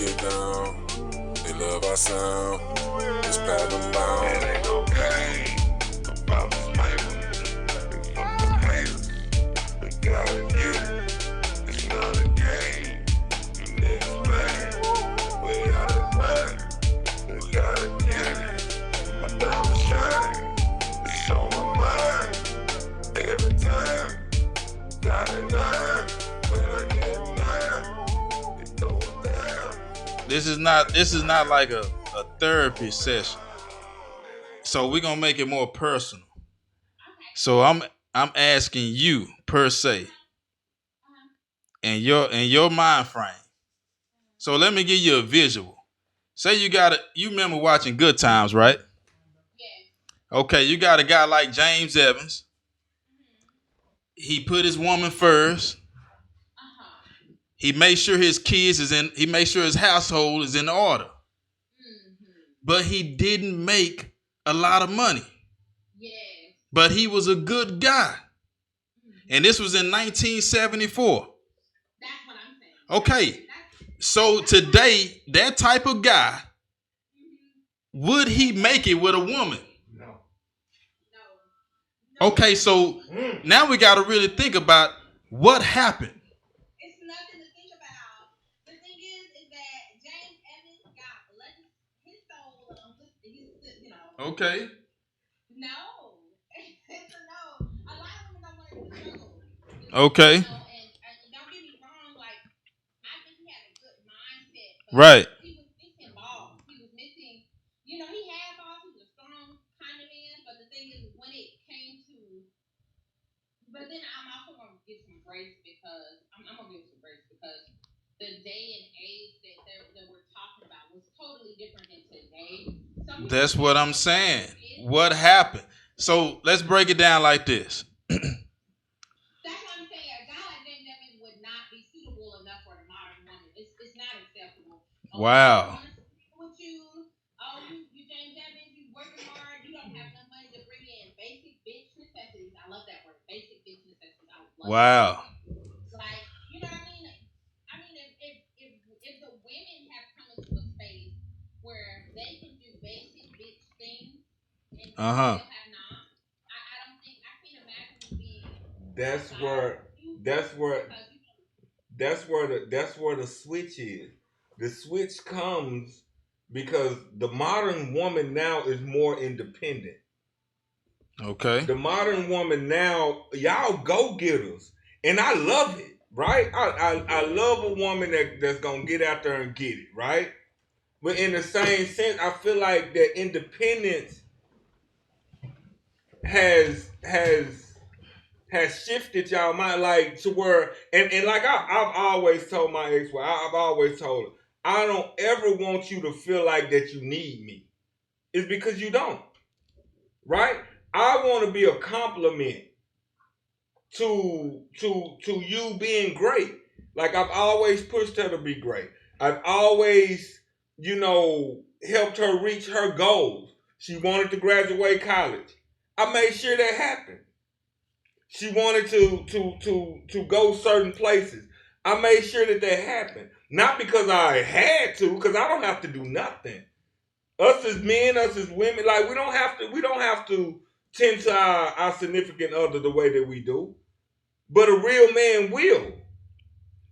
get down. They love our sound. It's platinum bound. It ain't no game about this paper. It's from the haters. We gotta get it. It's not a game. You niggas bad. We gotta bad. We gotta get it. My diamond shine. It's on my mind. Every time. Got it nine. When I get nine. It throw it down. This is not like a therapy session. So we're gonna make it more personal. So I'm asking you per se in your mind frame. So let me give you a visual. Say you remember watching Good Times, right? Yeah. Okay, you got a guy like James Evans. He put his woman first. He made sure his he made sure his household is in order. But he didn't make a lot of money. Yes. But he was a good guy. And this was in 1974. That's what I'm saying. Okay. So today, that type of guy, would he make it with a woman? No. Okay, so now we got to really think about what happened. It's nothing to think about. The thing is that James Evans got his soul. Okay. No. It's a no. A lot of women don't want to do struggle. Okay. And don't get me wrong, like, I think he had a good mindset. But right. He was missing balls. He was missing, he had balls. He was a strong kind of man. But the thing is, when it came to, but then I'm also going to give some grace because, I'm going to give some grace because the day and age that we're talking about was totally different than today. That's what I'm saying. What happened? So let's break it down like this. That's what I'm saying. A guy like James Evans would not be suitable enough for the modern woman. It's not acceptable. Wow. With you, you James Evans, you working hard, you don't have enough money to bring in basic bitch necessities. I love that word, basic bitch necessities. I love wow. That. Like, you know what I mean? I mean, if the women have come into a space where they can do basic bitch things and still have not, I don't think I can't imagine being. That's where the switch is. The switch comes because the modern woman now is more independent. Okay. The modern woman now, y'all go getters, and I love it. Right? I love a woman that's gonna get out there and get it. Right? But in the same sense, I feel like that independence has shifted y'all mind, like, to where, and like I've always told my ex-wife, I've always told her, I don't ever want you to feel like that you need me. It's because you don't. Right? I want to be a compliment to you being great. Like, I've always pushed her to be great. I've always, helped her reach her goals. She wanted to graduate college. I made sure that happened. She wanted to go certain places. I made sure that happened. Not because I had to, because I don't have to do nothing. Us as men, us as women, like, we don't have to tend to our significant other the way that we do. But a real man will.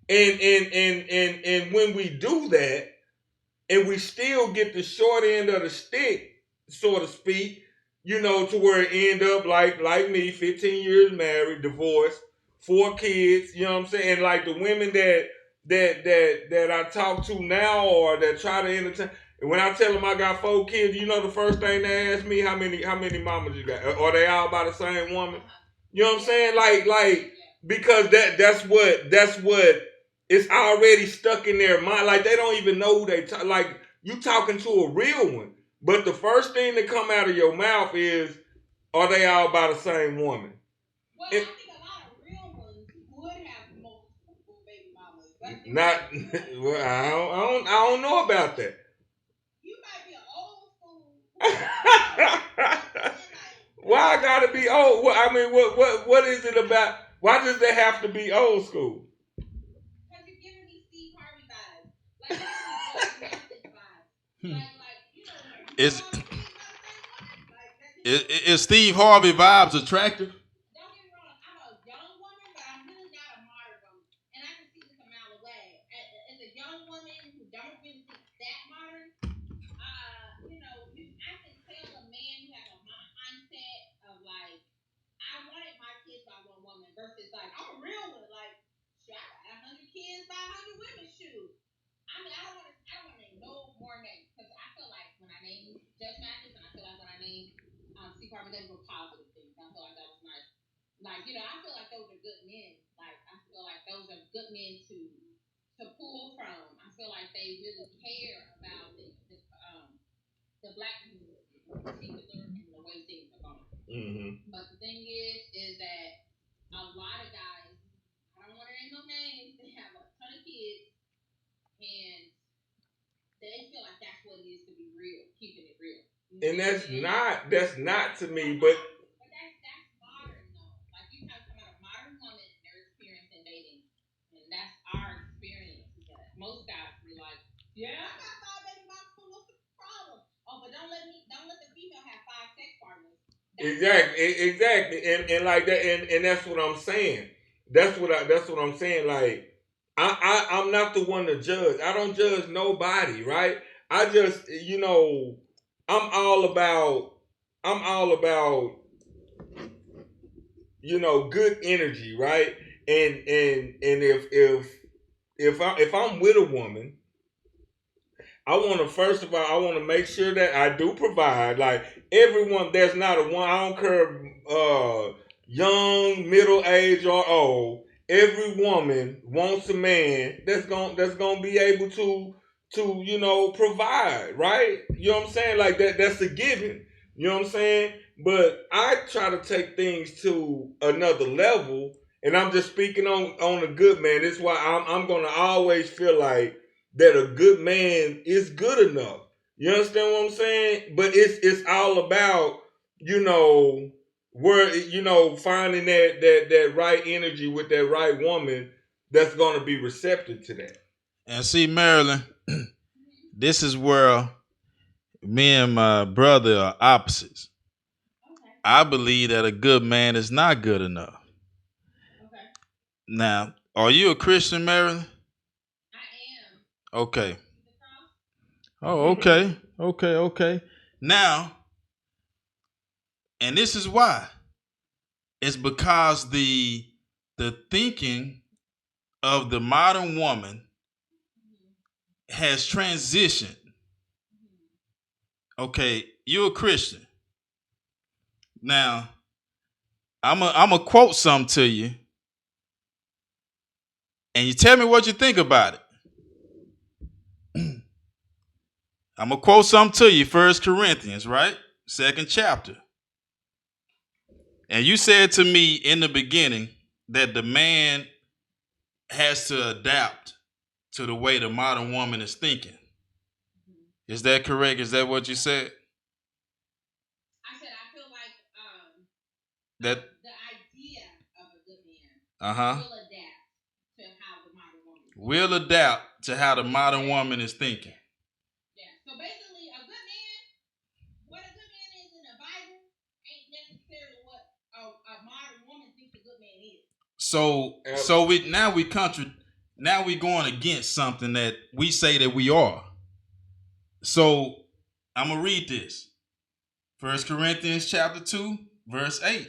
And when we do that, and we still get the short end of the stick, so to speak, to where it end up like me, 15 years married, divorced, 4 kids, you know what I'm saying? And like the women that I talk to now or that try to entertain, and when I tell them I got 4 kids, the first thing they ask me, how many mamas you got? Are they all by the same woman? You know what I'm saying? Like because that's what it's already stuck in their mind. Like, they don't even know who they like. You talking to a real one. But the first thing that come out of your mouth is, are they all by the same woman? Well, I think a lot of real ones would have multiple baby mamas. Well, I don't know about that. You might be an old school. Why I gotta be old? I mean, what is it about? Why does it have to be old school? Because you're giving me Steve Harvey vibes. Like, Is is Steve Harvey vibes attractive? Don't get me wrong, I'm a young woman, but I'm really not a modern woman. And I can see this a mile away. As a young woman who don't really think that modern, I can tell a man who has a mindset of like, I wanted my kids by one woman versus like, I'm a real one. Like, shit, I got 100 kids by 100 women. Shoot. I mean, I don't want to name no more names because I feel like when I name Judge Mathis and I feel like when I name Steve Harvey, those were positive things. I feel like that was nice. Like, I feel like those are good men. Like, I feel like those are good men to pull from. I feel like they really care about the black community in particular and the way things are going. Mm-hmm. But the thing is that a lot of guys, I don't want to name no names, they have a ton of kids and they feel like that's what it is to be real, keeping it real. And that's not to me, but that's modern though. Like you talking about a modern woman and their experience in dating, and that's our experience. That most guys be like, yeah, I got 5 baby mamas, so what's the problem? Oh, but don't let the female have 5 sex partners. Exactly, and like that, and that's what I'm saying. That's what I'm saying. Like I'm not the one to judge. I don't judge nobody, right? I just I'm all about good energy, right? And if I'm with a woman, I want to first of all, I want to make sure that I do provide. Like everyone, there's not a one. I don't care, young, middle age, or old. Every woman wants a man that's gonna be able to provide, right? You know what I'm saying? Like that. That's a given. You know what I'm saying? But I try to take things to another level, and I'm just speaking on a good man. That's why I'm gonna always feel like that a good man is good enough. You understand what I'm saying? But it's all about where finding that right energy with that right woman that's gonna be receptive to that. And see, Marilyn, this is where me and my brother are opposites. Okay. I believe that a good man is not good enough. Okay. Now, are you a Christian, Marilyn? I am. Okay. Oh, okay. Okay. Now, and this is why. It's because the thinking of the modern woman has transitioned. Okay, you're a Christian. Now, I'm a quote something to you, and you tell me what you think about it. I'm gonna quote something to you, 1 Corinthians, right? 2nd chapter. And you said to me in the beginning that the man has to adapt to the way the modern woman is thinking. Is that correct? Is that what you said? I said I feel like that the idea of a good man will adapt to how the modern woman is. Will adapt to how the modern woman is thinking. Yeah. So basically, a good man, what a good man is in the Bible, ain't necessarily what a modern woman thinks a good man is. So we going against something that we say that we are. So I'm gonna read this. 1 Corinthians chapter 2, verse 8. Okay.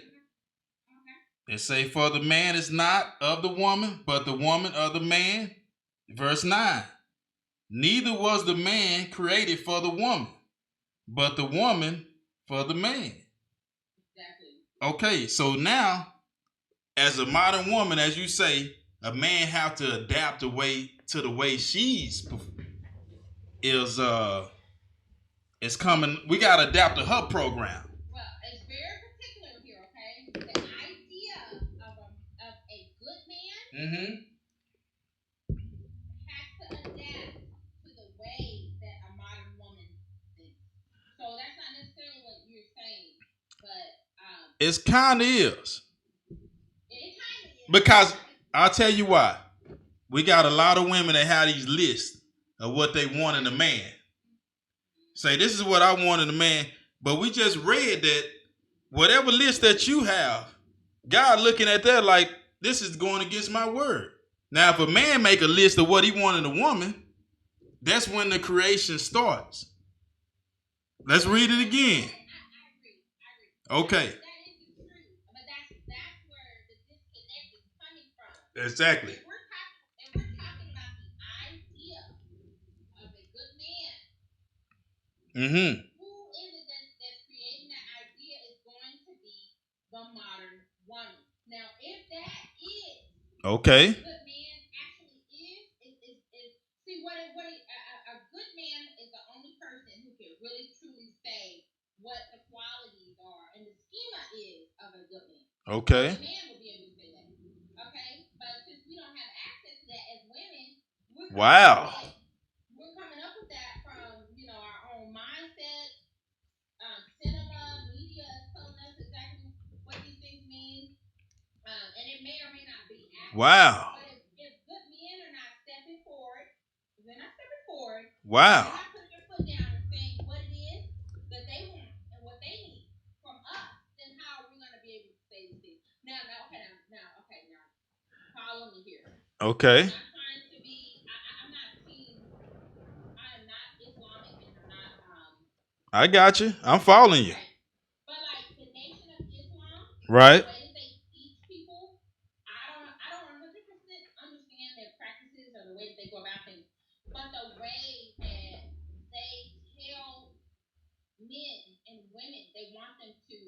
It say, for the man is not of the woman, but the woman of the man. Verse 9. Neither was the man created for the woman, but the woman for the man. Exactly. Okay, so now, as a modern woman, as you say, a man have to adapt to the way she's is coming. We gotta adapt to her program. Well, it's very particular here, okay? The idea of a good man has to adapt to the way that a modern woman thinks. So that's not necessarily what you're saying, but it's kind of is. It kind of is. Because I'll tell you why. We got a lot of women that have these lists of what they want in a man. Say, this is what I want in a man. But we just read that whatever list that you have, God looking at that like, this is going against my word. Now, if a man make a list of what he wanted in a woman, that's when the creation starts. Let's read it again. I agree. Okay. That is the truth. But that's where the disconnect is coming from. Exactly. And we're talking about the idea of a good man. Mm-hmm. Who is it that's creating that idea is going to be the modern woman. Now, if that is Okay. what a good man actually is see what a good man is the only person who can really truly say what the qualities are and the schema is of a good man. Okay. A man will be able to say that. Okay? But since we don't have access to that as women, we're coming up with that from, our own mindset. Cinema, media is telling us exactly what these things mean. And it may or may not be accurate. Wow. But if good men are not stepping forward, they're not Wow. putting their foot down and saying what it is that they want and what they need from us, then how are we going to be able to say these things? Now, follow me here. Okay. I'm not trying to be, I'm not Islamic and I'm not, I got you. I'm following you. right. But like the Nation of Islam, Right. the way that they teach people, I don't 100% understand their practices or the way that they go about things. But the way that they tell men and women, they want them to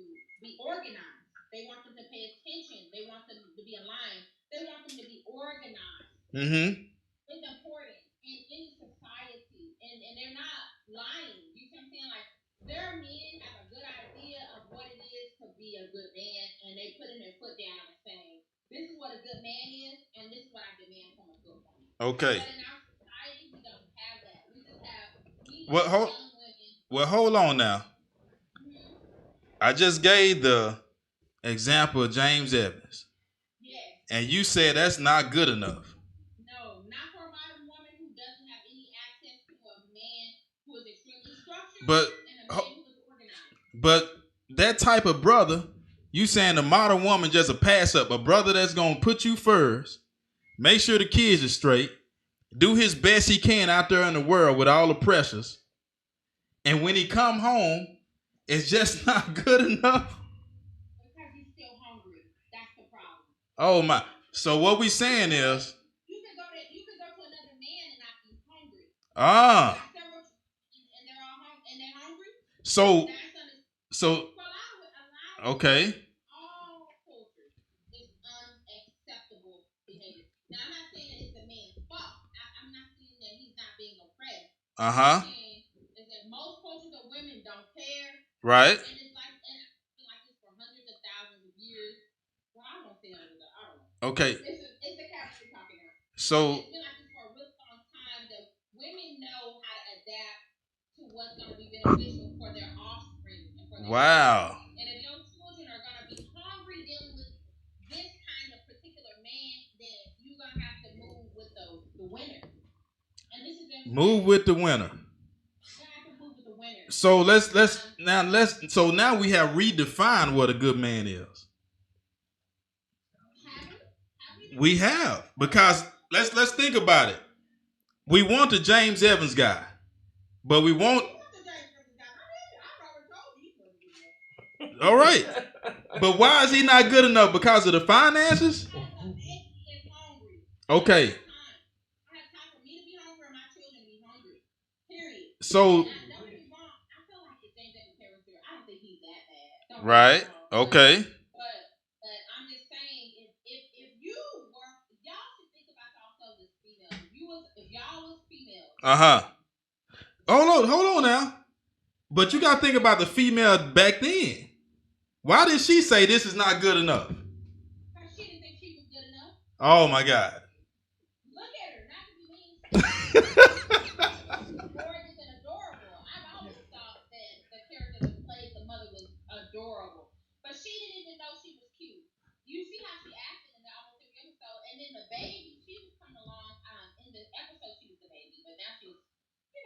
be organized. They want them to pay attention. They want them to be aligned. They want them to be organized. Mm-hmm. It's important in any society, and they're not lying. You see what I'm saying? Like, their men have a good idea of what it is to be a good man, and they putting their foot down and saying, "This is what a good man is, and this is what I demand from a good woman." Okay. But in our society, we don't have that. We just have Well, young women. Well, hold on now. Mm-hmm. I just gave the example of James Evans. Yes. And you said that's not good enough. No, not for a modern woman who doesn't have any access to a man who is extremely structured and a man who is organized. But that type of brother, you saying the modern woman just a pass up, a brother that's gonna put you first, make sure the kids are straight, do his best he can out there in the world with all the pressures, and when he come home, it's just not good enough. Because he's still hungry. That's the problem. Oh my! So what we saying is, you can go to another man and not be hungry. And they're all and they're hungry. So okay. All cultures is unacceptable behavior. Now, I'm not saying that it's the man's fault. I'm not saying that he's not being oppressed. Uh-huh. What I'm saying is that most cultures of women don't care. Right. And it's like, and it's been like this for hundreds of thousands of years. Well, I won't say hundreds of, I don't know. Okay. It's the capital talking now. So it's been like this for a really long time that women know how to adapt to what's going to be beneficial for their offspring and for their wow. children. And if your children are going to be hungry dealing with this kind of particular man, then you're going to have to move with the winner. And this is move with the winner. So now we have redefined what a good man is. We have, because let's think about it. We want the James Evans guy, but we want. All right, but why is he not good enough? Because of the finances? Okay. So. Right. Okay. But I'm just saying, if you were, y'all should think about yourselves as females. If y'all was females. Hold on now. But you gotta think about the female back then. Why did she say this is not good enough? Because she didn't think she was good enough. Oh my God. Look at her, not to be mean. Gorgeous and adorable. I've always thought that the character that played the mother was adorable. But she didn't even know she was cute. You see how she acted in the almost every episode. And then the baby, she was coming along in the episode, she was the baby. But now she's,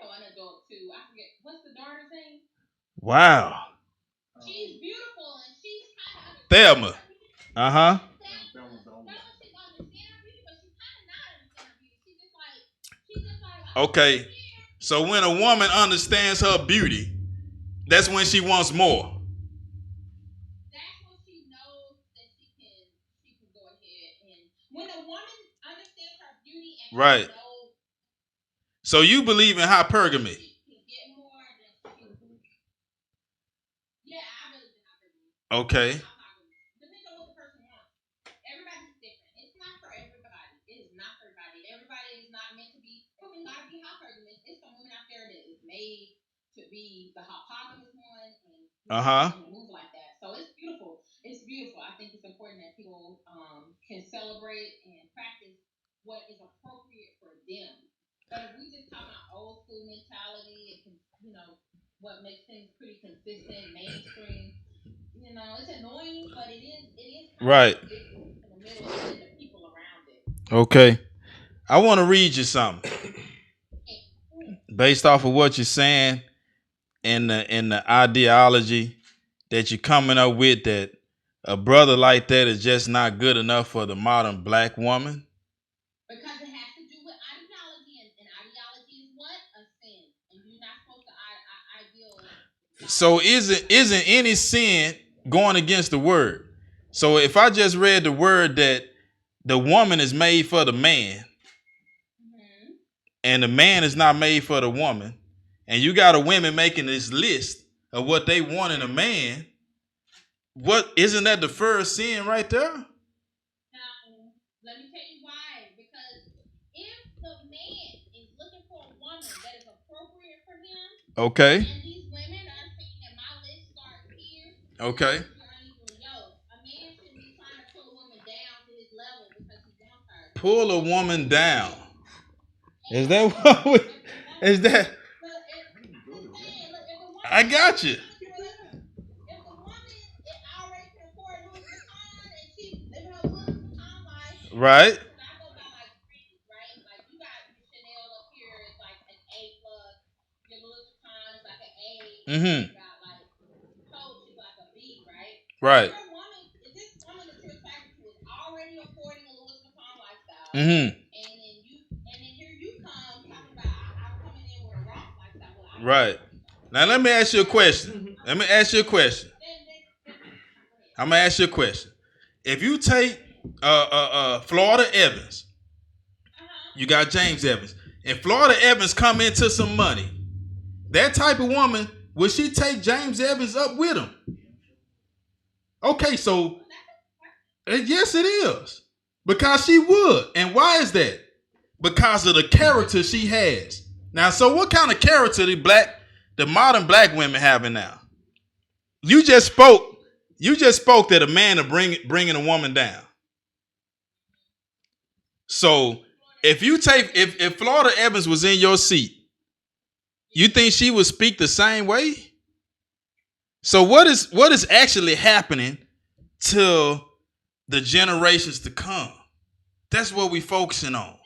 an adult too. I forget what's the daughter's name. Wow. She's beautiful and she's kind of Thelma. Uh-huh. Okay. So when a woman understands her beauty, that's when she wants more. That's when she knows that she can go ahead and when a woman understands her beauty and right. knows. So you believe in hypergamy? Yeah, I believe in hypergamy. Okay. Depends on what the person wants. Everybody's different. It's not for everybody. It is not for everybody. Everybody is not meant to be. Women gotta be hypergamous. It's some women out there that is made to be the hypogamous one and move like that. So it's beautiful. It's beautiful. I think it's important that people can celebrate and practice what is appropriate for them. But if we just talk about old school mentality and what makes things pretty consistent, mainstream. It's annoying, but it is right in the middle and the people around it. Okay. I want to read you something based off of what you're saying and the ideology that you're coming up with, that a brother like that is just not good enough for the modern black woman. Because it has to do with ideology, and ideology is what? A sin. And you're not supposed to ideal. So isn't any sin going against the word? So if I just read the word that the woman is made for the man, and the man is not made for the woman, and you got a women making this list of what they want in a man, what isn't that the first sin right there? Let me tell you why. Because if the man is looking for a woman that is appropriate for him, okay, and these women are saying that my list starts here, okay, a man shouldn't be trying to pull a woman down to his level because he wants her. Pull a woman down. Is that what? Is that? I got you. Right. I go by like grades, right? Like you got your Chanel up here is like an A plus, your Louis Vuitton is like an A. You got like Coach is like a B, right? Right. If this woman that you're attracted to is already affording a Louis Vuitton lifestyle, and then here you come talking about I'm coming in with a Ross lifestyle. Well, right. Now let me ask you a question. I'm gonna ask you a question. If you take Florida Evans, you got James Evans, and Florida Evans come into some money, that type of woman, would she take James Evans up with him? Okay, so yes, it is, because she would. And why is that? Because of the character she has. Now, so what kind of character the modern black women having now? You just spoke that a man are bringing a woman down. So if Florida Evans was in your seat, you think she would speak the same way? So what is actually happening to the generations to come? That's what we focusing on.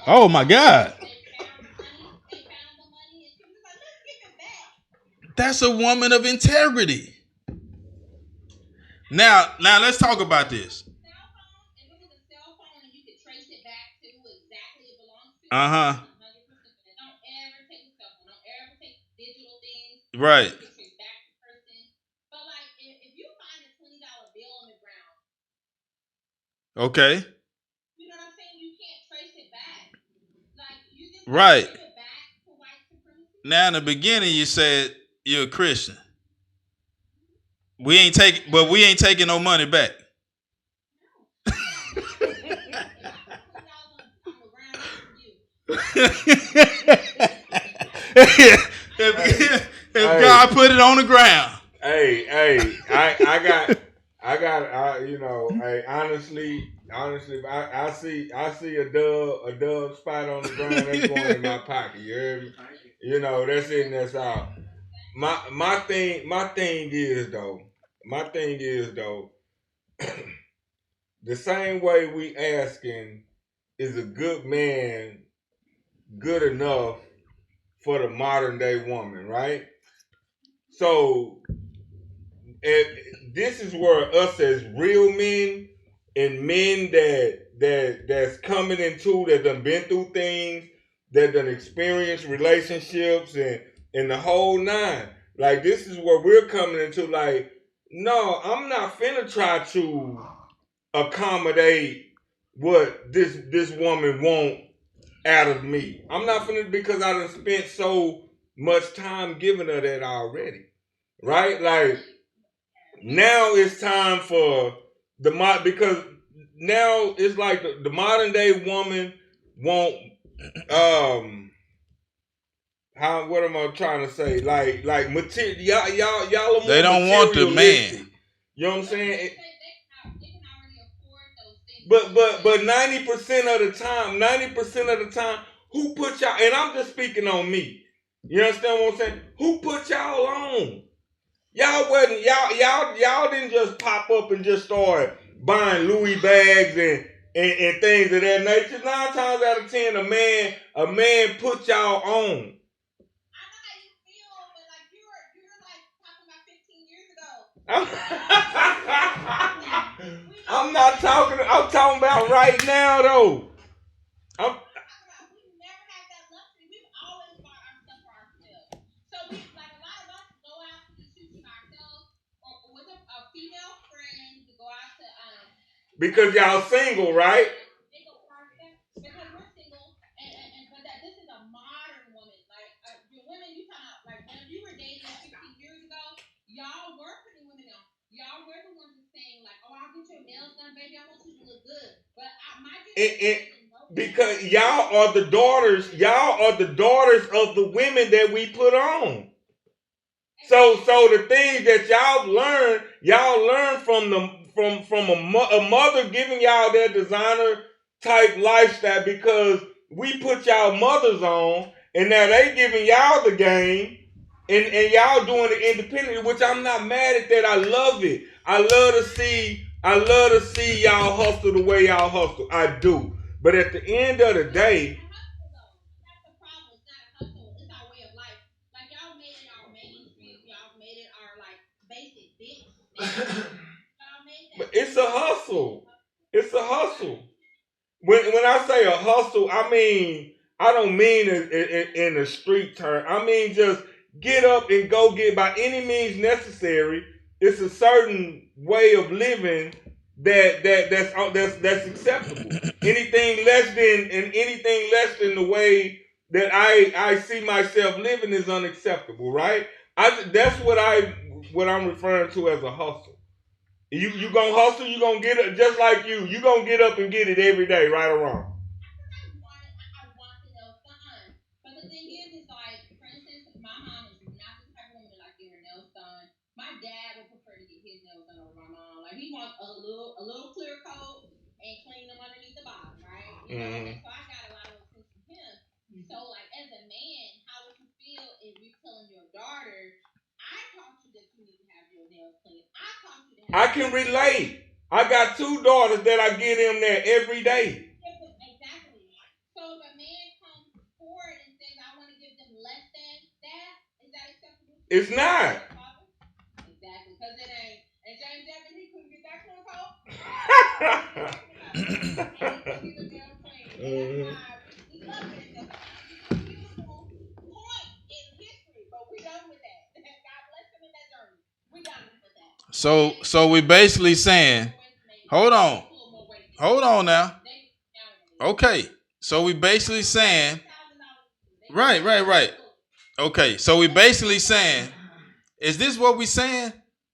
Oh my God. That's a woman of integrity. Now let's talk about this. Uh-huh. Right. But like if you find a $20 bill on the ground. Okay. You know what I'm saying? You can't trace it back. Like you just right. Give it back to white supremacy. Now in the beginning you said you're a Christian. We ain't taking no money back. If God put it on the ground. Honestly, I see a dove spot on the ground that's going in my pocket. You hear me? That's in, that's out. My thing is though, My thing is though, the same way we asking, is a good man good enough for the modern day woman, right? So this is where us as real men and men that's coming into, that done been through things, that done experienced relationships and the whole nine. Like this is where we're coming into. Like, no, I'm not finna try to accommodate what this woman want out of me. I'm not finna, because I done spent so much time giving her that already. Right? Like now it's time for because now it's like the modern day woman won't how, what am I trying to say? Like material, y'all are more They don't want the materialistic. man. You know what I'm saying? But 90% of the time, 90% of the time, who put y'all, and I'm just speaking on me. You understand what I'm saying? Who put y'all on? Y'all wasn't, y'all didn't just pop up and just start buying Louis bags and things of that nature. 9 times out of 10, a man put y'all on. I'm not talking. I'm talking about right now, though. We've never had that luxury. We've always bought our stuff for ourselves. So we, like, a lot of us go out to the shooting ourselves, or with a female friend. We go out to because y'all single, right? Because we're single, and but that this is a modern woman. Like the women you talking about, like when you were dating 15 years ago, y'all were putting women on. Y'all were the ones that's saying like, "Oh, I'll get your nails done, baby. I want you to look good." But my because y'all are the daughters of the women that we put on. So the things that y'all learn from a mother giving y'all that designer type lifestyle, because we put y'all mothers on, and now they giving y'all the game, and y'all doing it independently, which I'm not mad at that. I love it. I love to see y'all hustle the way y'all hustle. I do. But at the end of the day, that's the problem. It's not a hustle. It's our way of life. Like y'all made it our mainstream. Y'all made it our like basic bitch. Y'all made that. but it's a hustle. It's a hustle. When I say a hustle, I don't mean in a street term. I mean just get up and go get by any means necessary. It's a certain way of living that's acceptable. Anything less than the way that I see myself living is unacceptable, right? That's what I'm referring to as a hustle. You gonna hustle, you gonna get it just like you gonna get up and get it every day, right or wrong. I want the nails done. But the thing is like, for instance, my mom is not the type of woman that like get her nails done. My dad would prefer to get his nails done over my mom. Like he wants a little clear coat and clean them underneath the bottom, right? You know, and so I got a lot of attention from him. So like as a man, how would you feel if you telling your daughter, I taught you that you need to have your nails clean. I taught you to have. I can relate. I got 2 daughters that I get them there every day. Exactly. So if a man comes forward and says, I want to give them less than that, is that acceptable? It's not. Exactly. Because it ain't. And James Evans, he couldn't get that clean coat. We love it. It's a beautiful point in history, but we done with that. God bless him in that journey. We done with that. So we basically saying, hold on now. Okay, so we basically saying, right. Okay, so we basically saying, is this what we saying?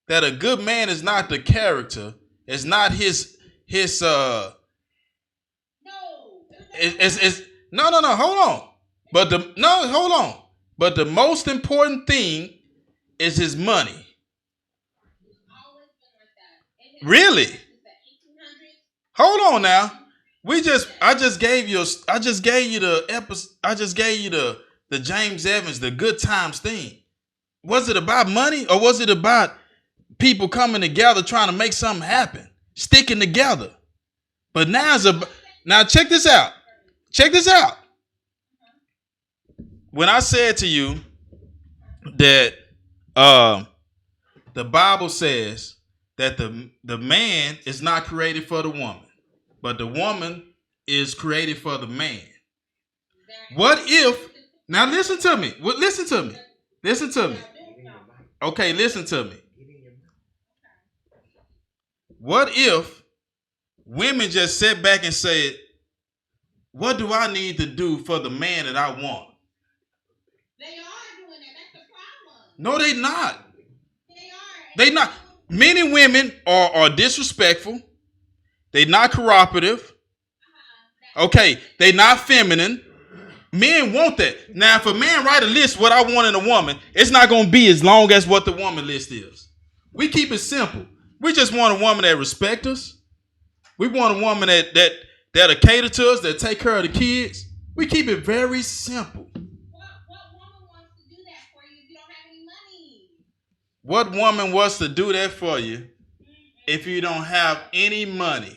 That a good man is not the character, it's not his No. it's no, hold on. Hold on. But the most important thing is his money. Really? Hold on now. I just gave you the James Evans, the Good Times thing. Was it about money or was it about people coming together trying to make something happen, sticking together. But now check this out. Check this out. When I said to you that the Bible says that the man is not created for the woman, but the woman is created for the man. What if, now listen to me. Listen to me. Listen to me. Okay, listen to me. What if women just sit back and say, what do I need to do for the man that I want? They are doing that. That's the problem. No, they not. They are. They not. Many women are disrespectful. They not cooperative. Okay, they not feminine. Men want that. Now, if a man write a list what I want in a woman, it's not going to be as long as what the woman list is. We keep it simple. We just want a woman that respects us. We want a woman that'll cater to us, that take care of the kids. We keep it very simple. What woman wants to do that for you if you don't have any money? What woman wants to do that for you if you don't have any money?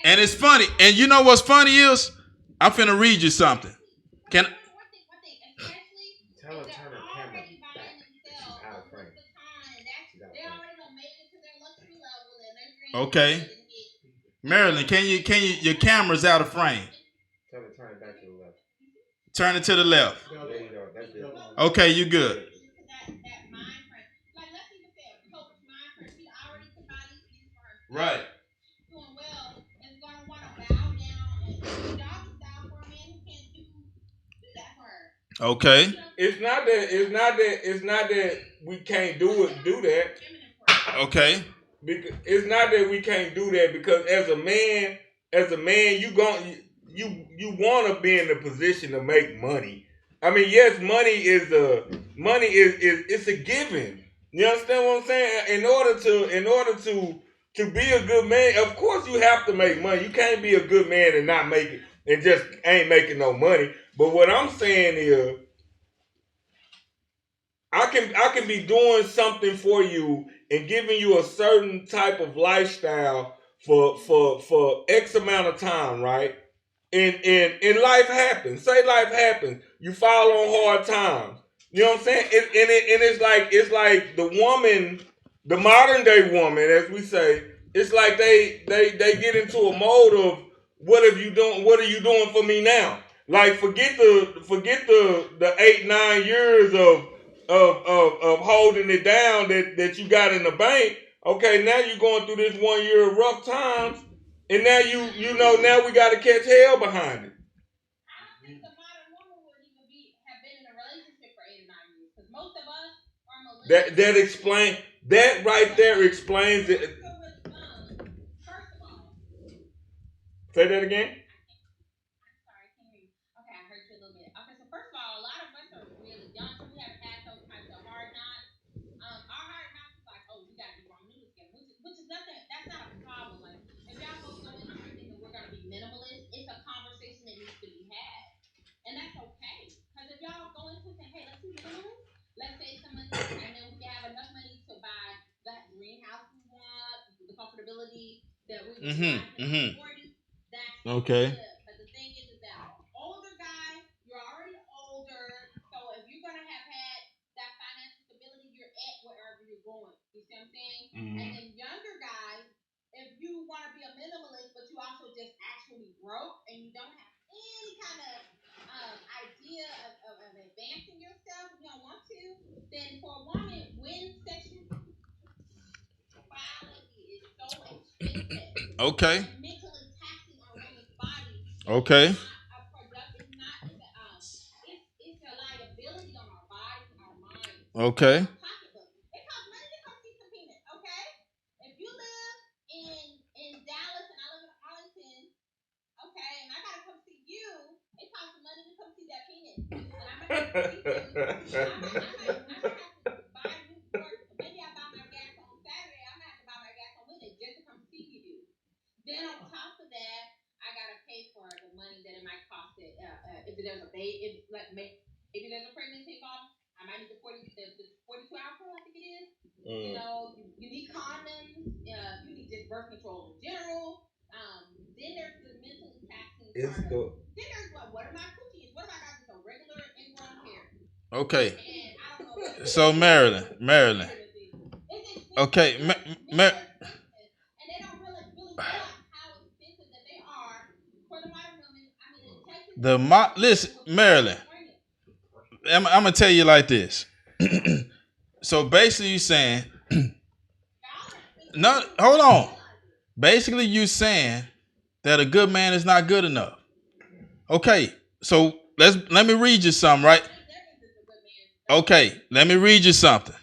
And it's funny. And you know what's funny is, I'm finna read you something. Can Tell her turn her camera back. She's out of frame. They already done made it to their luxury level and they're okay. Marilyn, can you your camera's out of frame. Tell her turn it back to the left. Turn it to the left. There you go. That's good. Okay, you good. That mind frame. Like let's even say coach mind frame. She already provided these for her. Right. Doing well is gonna want to bow down and do doggy style for a man who can't do that for her. Okay. It's not that we can't do that. Okay. Because it's not that we can't do that, because as a man, you want to be in the position to make money. I mean, yes, money is it's a given. You understand what I'm saying? In order to be a good man, of course you have to make money. You can't be a good man and not make it and just ain't making no money. But what I'm saying is, I can be doing something for you and giving you a certain type of lifestyle for X amount of time, right? And life happens. Say life happens. You fall on hard times. You know what I'm saying? And it's like the woman, the modern day woman, as we say, it's like they get into a mode of what are you doing for me now? Like forget the 8-9 years of holding it down that you got in the bank. Okay, now you're going through this 1 year of rough times, and now now we got to catch hell behind it. I don't think the modern woman would even have been in a relationship for 8 or 9 years, because most of us are millennials. That right there explains it. First of all, say that again. I'm sorry, I can't hear you. Okay, I heard you a little bit. Okay, so first of all, a lot of us are really young, so we haven't had those kinds of hard knocks. Our hard knocks is like, oh, we gotta be wrong news again, which is nothing. That's not a problem. Like, if y'all both go into it thinking we're gonna be minimalist, it's a conversation that needs to be had, and that's okay. Because if y'all go into it saying, hey, let's be minimalist, let's save some money, and then we can have enough money to buy that greenhouse we want, the comfortability that we want in 40. That's okay. Good. But the thing is that older guy, you're already older, so if you're gonna have had that financial stability, you're at wherever you're going. You see what I'm saying? Mm-hmm. And then younger guys, if you want to be a minimalist, but you also just actually broke and you don't have any kind of idea of advancing yourself, if you don't want to, then for a woman, when sexuality is so expensive, Okay. and mentally taxing on women's body, Okay. it's a liability on our bodies and our minds. Okay. Our pocketbook. It costs money to come see some penis, okay? If you live in Dallas and I live in Arlington, okay, and I gotta come see you, it costs money to come see that penis. And I might have to see you. I might have to buy new forks. Maybe I buy my gas on Saturday. I might have to buy my gas on Wednesday just to come see you. Then on top of that, I gotta pay for the money that it might cost it. If there's a baby, maybe there's a pregnancy involved, I might need the 42-hour pill, I think it is. You know, control in general. Then there's the mentally taxing It's part. the Then there's what are my cookies? What if I got just a regular ingrown hair? Okay. And I don't know what. So Maryland. Okay, and they don't really realize how expensive that they are for the modern woman. I mean, it takes Listen, Maryland. I'm gonna tell you like this. So basically, you saying no. Hold on. Basically, you saying that a good man is not good enough. Okay, so let me read you something, right? Okay, let me read you something.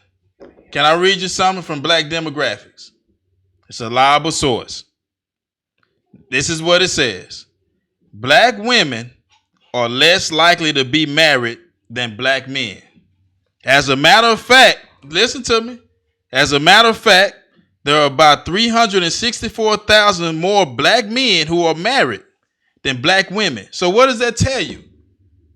Can I read you something from Black Demographics? It's a reliable source. This is what it says. Black women are less likely to be married than black men. As a matter of fact, listen to me. As a matter of fact, there are about 364,000 more black men who are married than black women. So what does that tell you?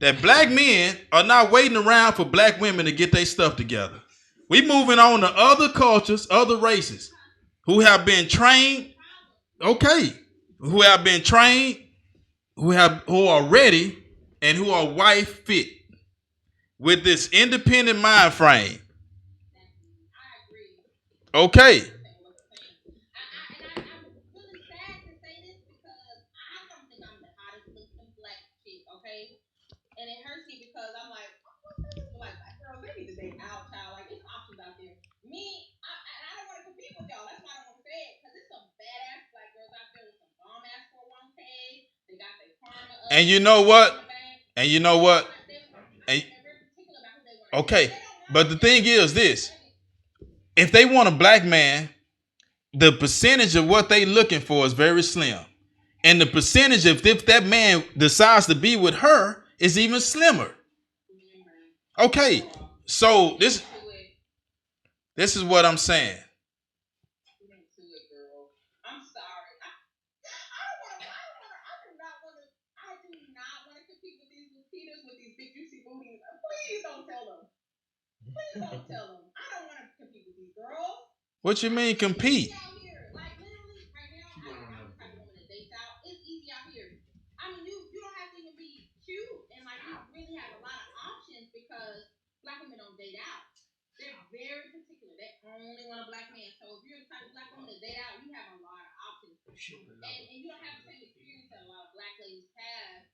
That black men are not waiting around for black women to get their stuff together. We moving on to other cultures, other races who have been trained, who have been trained, who are ready, and who are wife fit with this independent mind frame. Okay. And I'm really sad to say this because I don't think I'm the hottest looking black chick, okay? And it hurts me because I'm like, like girls, they need to date out, child. Like, there's options out there. I don't want to compete with y'all. That's why I don't want to say it because it's some badass black girls out there with some bomb ass 401k. They got their karma up. And you know what? And you know what? Okay, but the thing is this. If they want a black man, the percentage of what they looking for is very slim. And the percentage of if that man decides to be with her is even slimmer. Okay, so this is what I'm saying. I'm sorry. I do not want to compete with these Latinas with these big juicy booties. Please don't tell them. Please don't tell them. I don't want to compete with these girls. What you mean compete? It's easy out here. Like literally, right now, I'm the type of woman that dates out. It's easy out here. I mean, you don't have to even be cute, and like you really have a lot of options because black women don't date out. They're very particular. They only want a black man. So if you're the type of black woman to date out, you have a lot of options, and you don't have the same experience that a lot of black ladies have.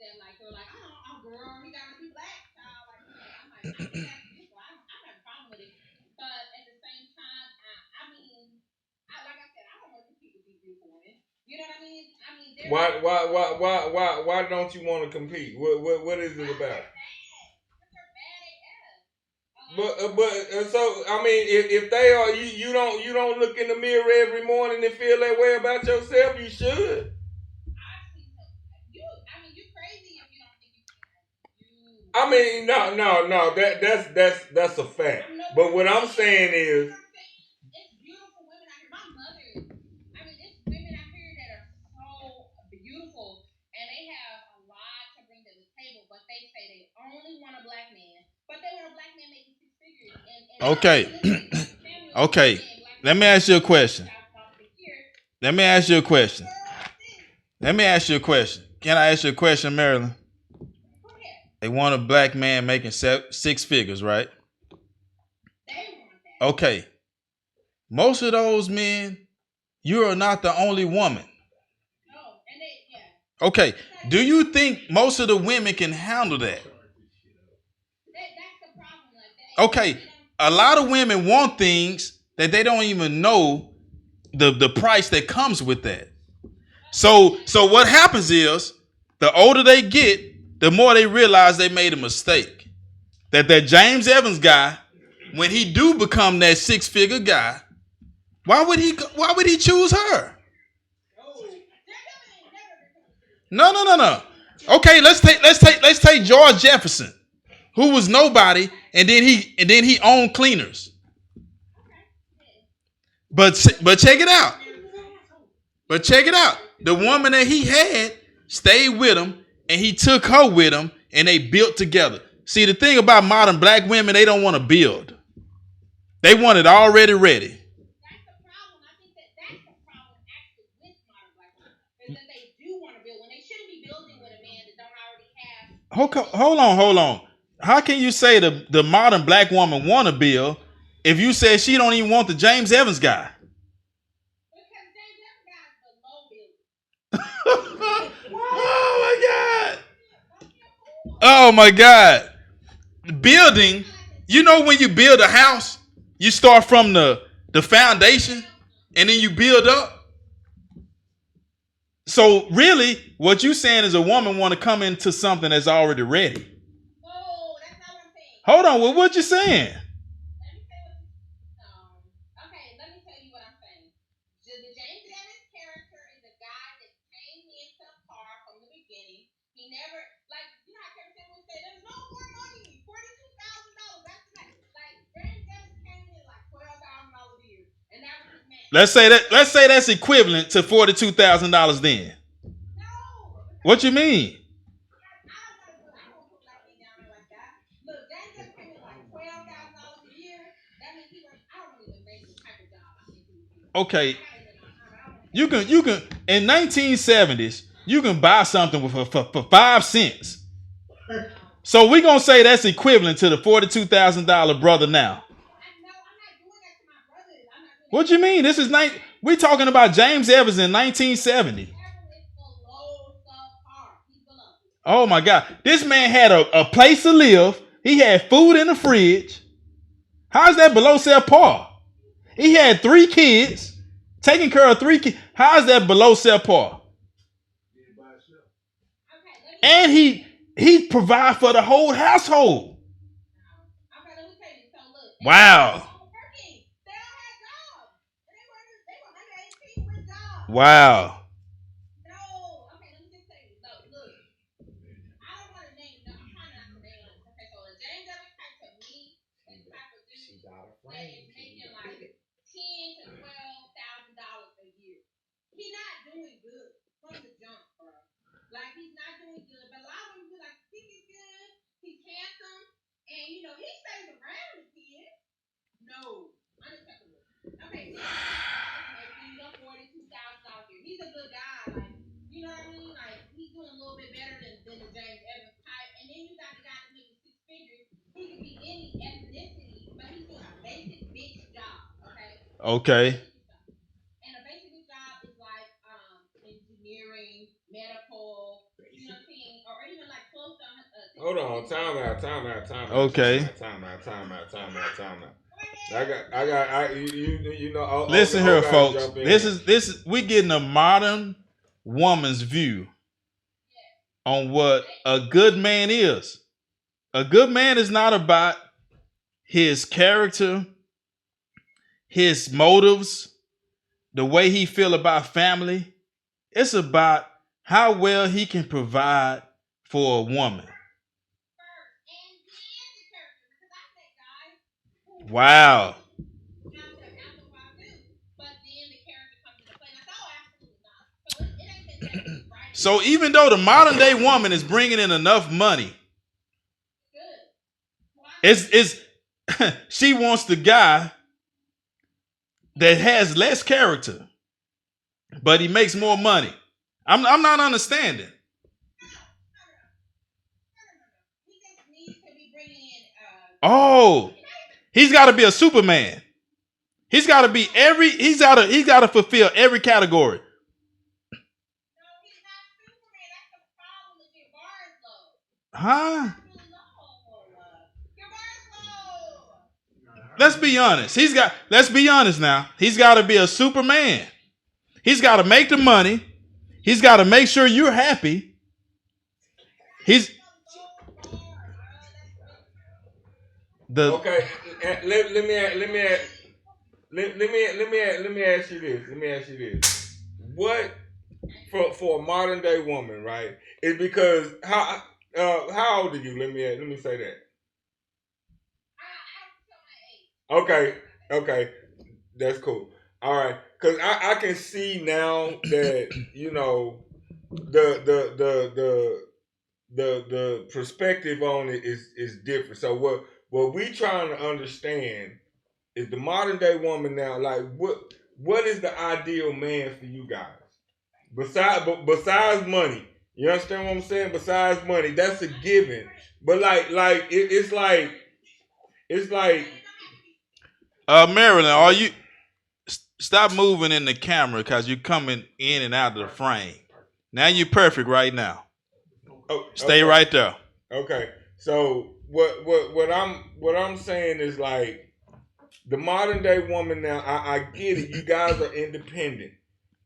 That like they're like, oh girl, he gotta be black. Like, I'm like, I don't have a problem with it. But at the same time, I mean, like I said, I don't want to compete with these beautiful women. You know what I mean? Why don't you want to compete? What is it about? But so I mean, if they are you don't look in the mirror every morning and feel that way about yourself, you should. I mean, no. That's a fact. But what I'm saying is, it's beautiful women out here. My mother, I mean, it's women out here that are so beautiful, and they have a lot to bring to the table. But they say they only want a black man, but they want a black man making six figures. Okay, okay. Let me ask you a question. Let me ask you a question. Can I ask you a question, Marilyn? They want a black man making six figures, right? Okay. Most of those men, you are not the only woman. Okay. Do you think most of the women can handle that? Okay. A lot of women want things that they don't even know the price that comes with that. So what happens is the older they get, the more they realize they made a mistake. That James Evans guy, when he do become that six-figure guy, why would he choose her? No. Okay, let's take George Jefferson, who was nobody, and then he owned cleaners. But check it out. The woman that he had stayed with him. And he took her with him, and they built together. See, the thing about modern black women, they don't want to build. They want it already ready. That's the problem. I think that's the problem. that they do want to build when they shouldn't be building with a man that don't already have. Hold on. How can you say the modern black woman want to build if you said she don't even want the James Evans guy? Because James Evans guy is the low builder. Oh my God. Building, you know when you build a house, you start from the foundation and then you build up. So really, what you saying is a woman want to come into something that's already ready. No, that's not what I'm saying. Hold on, well, what you saying? Let me tell you what I'm saying. The James Evans character is a guy that came into the car from the beginning. He never, like, you know how Kevin would say, there's no more money, $42,000. That's that. Like, James Evans came in like $12,000 a year, and that was his man. Let's say that's equivalent to $42,000 then. No. What you mean? I don't want to put like me down there like that. Look, James Evans came in like $12,000 a year. That means he was, I don't even make the type of job I think he would do. Okay. You can in 1970s, you can buy something for 5 cents. So we're gonna say that's equivalent to the $42,000 brother now. No, I'm not doing that to my brothers. I'm not doing What you mean? We're talking about James Evans in 1970. Oh my God. This man had a place to live. He had food in the fridge. How's that below self par? He had 3 kids, taking care of 3 kids. How's that below self par? And he provide for the whole household. Wow. Wow. He's not doing good from the jump, bro. Like, he's not doing good. But a lot of them be like, he's good, he's handsome, and, you know, he stays around the kid. No. Unacceptable. Okay, he's up $42,000 a year. He's a good guy. Like, you know what I mean? Like, he's doing a little bit better than the James Evans type. And then you got the guy that makes 6 figures. He could be any ethnicity, but he's doing a basic bitch job. Okay. Medical, you know what I'm saying, or even like close to. Hold on, time out. Okay. Time out. You know. Listen here, folks. This is we getting a modern woman's view on what a good man is. A good man is not about his character, his motives, the way he feel about family. It's about how well he can provide for a woman. Wow. So even though the modern day woman is bringing in enough money, it's she wants the guy that has less character, but he makes more money. I'm not understanding. Oh, he's got to be a Superman. He's got to be he's got to fulfill every category. Huh? Let's be honest. Let's be honest now. He's got to be a Superman. He's got to make the money. He's got to make sure you're happy. Okay. Let me ask you this. What for a modern day woman, right? Is because how old are you? Let me say that. Okay, that's cool. All right, because I can see now that you know the perspective on it is different. So what we trying to understand is the modern day woman now. Like what is the ideal man for you guys? Besides money, you understand what I'm saying? Besides money, that's a given. But it's like Marilyn, are you stop moving in the camera because you're coming in and out of the frame. Now you're perfect right now. Stay right there. Okay. So what I'm saying is like the modern day woman now. I get it. You guys are independent.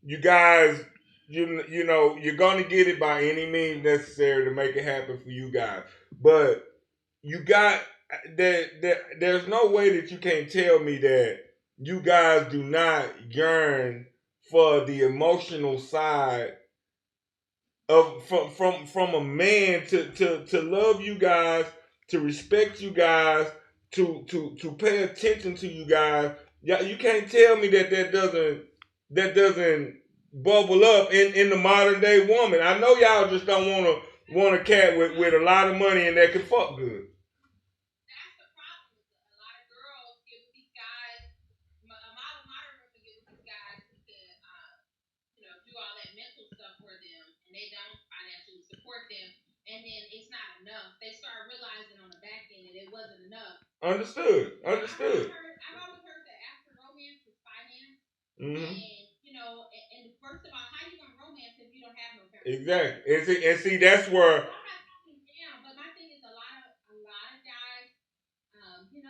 You guys, you know, you're gonna get it by any means necessary to make it happen for you guys. But you got there's no way that you can't tell me that you guys do not yearn for the emotional side of from a man to love you guys, to respect you guys, to pay attention to you guys. Yeah, you can't tell me that doesn't bubble up in the modern day woman. I know y'all just don't want a cat with a lot of money and that can fuck good. That's the problem. A lot of girls get with these guys. A lot of modern women get with these guys who can, do all that mental stuff for them, and they don't financially support them. And then it's not enough. They start realizing on the back end that it wasn't enough. Understood. I've always heard that after romance is finance. Mm-hmm. And first of all, how you gonna romance if you don't have no parents? Exactly. And see that's where. I'm not talking down, but my thing is a lot of guys,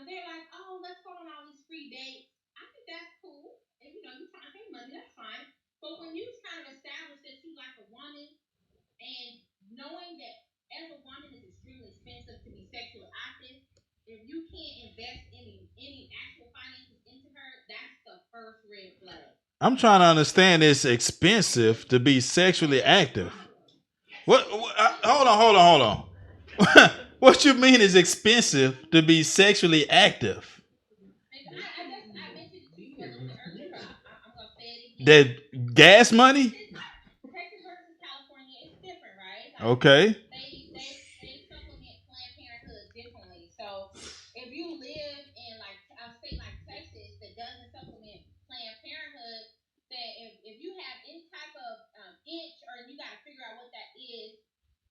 they're like, oh, let's go on all these free dates. I think that's cool. And you trying to pay money, that's fine. But when you kind of establish that you like a woman, and knowing that as a woman it's extremely expensive to be sexually active, if you can't invest any actual finances into her, that's the first red flag. I'm trying to understand it's expensive to be sexually active. What hold on. What you mean is expensive to be sexually active? I mentioned it to you a little bit earlier, but I'm going to say it again. That gas money? Texas versus California is different, right? Okay. They supplement Planned Parenthood differently. So if you live in like a state like Texas that doesn't supplement Planned Parenthood, that if you have any type of itch or you got to figure out what that is,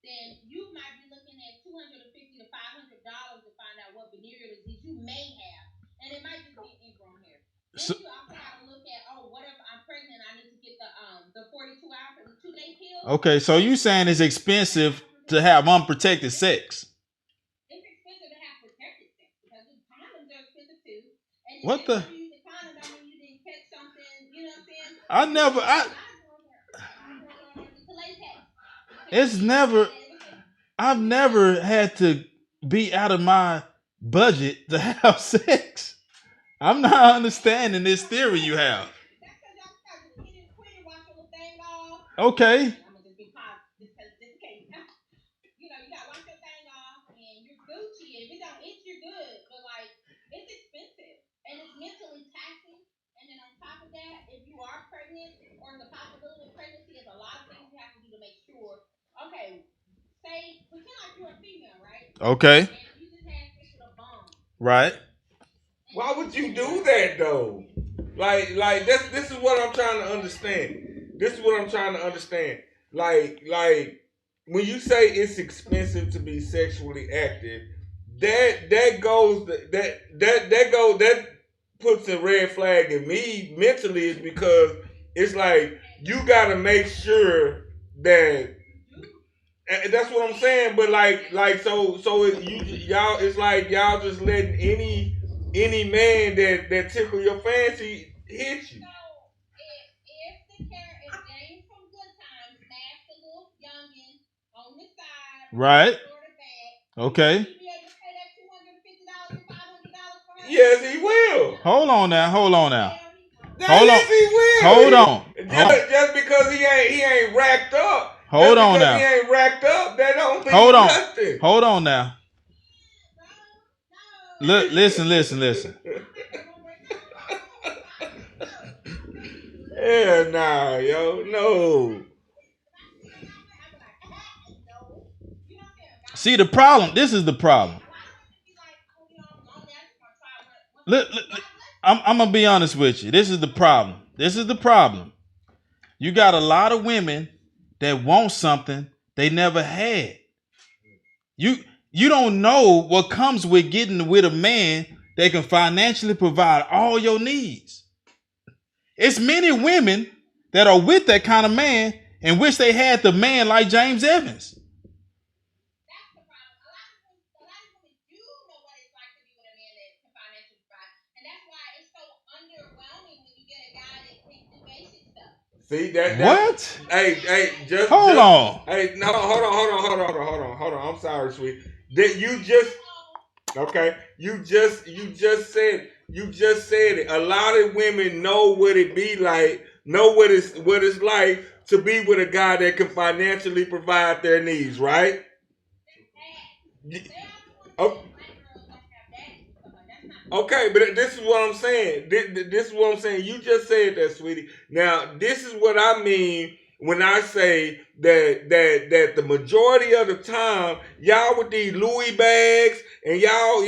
then you might be looking at $250 to $500 to find out what venereal disease you may have, and it might just be ingrown hair. Then you also got to look at, what if I'm pregnant? I need to get the 42 hour for the 2-day pill. Okay, so you saying it's expensive to have unprotected sex? It's expensive to have protected sex because the condoms are expensive too. And what the? You use the condom, I mean you didn't catch something. You know what I'm saying? I've never had to be out of my budget to have sex. I'm not understanding this theory you have. Okay. I'm gonna just be positive just in case. You gotta wash your thing off and you're Gucci. If it don't itch, you're good. But like, it's expensive and it's mentally taxing. And then on top of that, if you are pregnant or the possibility of pregnancy, there's a lot of things you have to do to make sure. Okay, say pretend like you're a female, right? Okay. And you just had sex with a bum. Right. Why would you do that though? Like this is what I'm trying to understand. Like when you say it's expensive to be sexually active, that puts a red flag in me mentally, is because it's like you gotta make sure that. And that's what I'm saying. But y'all, it's like y'all just letting any man that tickle your fancy hit you. If James from Good Times smashed a little youngin on the side, right? Okay. He be able to pay that $250 $500 for her? Yes, he will. Hold on now. Yes, he will. Hold on. Just because he ain't racked up. Hold on now. He ain't racked up. That don't mean nothing. Hold on now. Look, listen. Hell nah, yo, no. See the problem. This is the problem. Look, I'm gonna be honest with you. This is the problem. You got a lot of women that want something they never had. You don't know what comes with getting with a man that can financially provide all your needs. It's many women that are with that kind of man and wish they had the man like James Evans. That's the problem. A lot of women do know what it's like to be with a man that can financially provide, and that's why it's so underwhelming when you get a guy that can do basic stuff. See that? What? Hey, just Hold on. Hey, no, hold on. I'm sorry, sweet. That you just okay. You just said it. A lot of women know what it be like, know what it's like to be with a guy that can financially provide their needs, right? Oh, okay, but this is what I'm saying. This is what I'm saying. You just said that, sweetie. Now, this is what I mean when I say that the majority of the time, y'all with these Louis bags and y'all,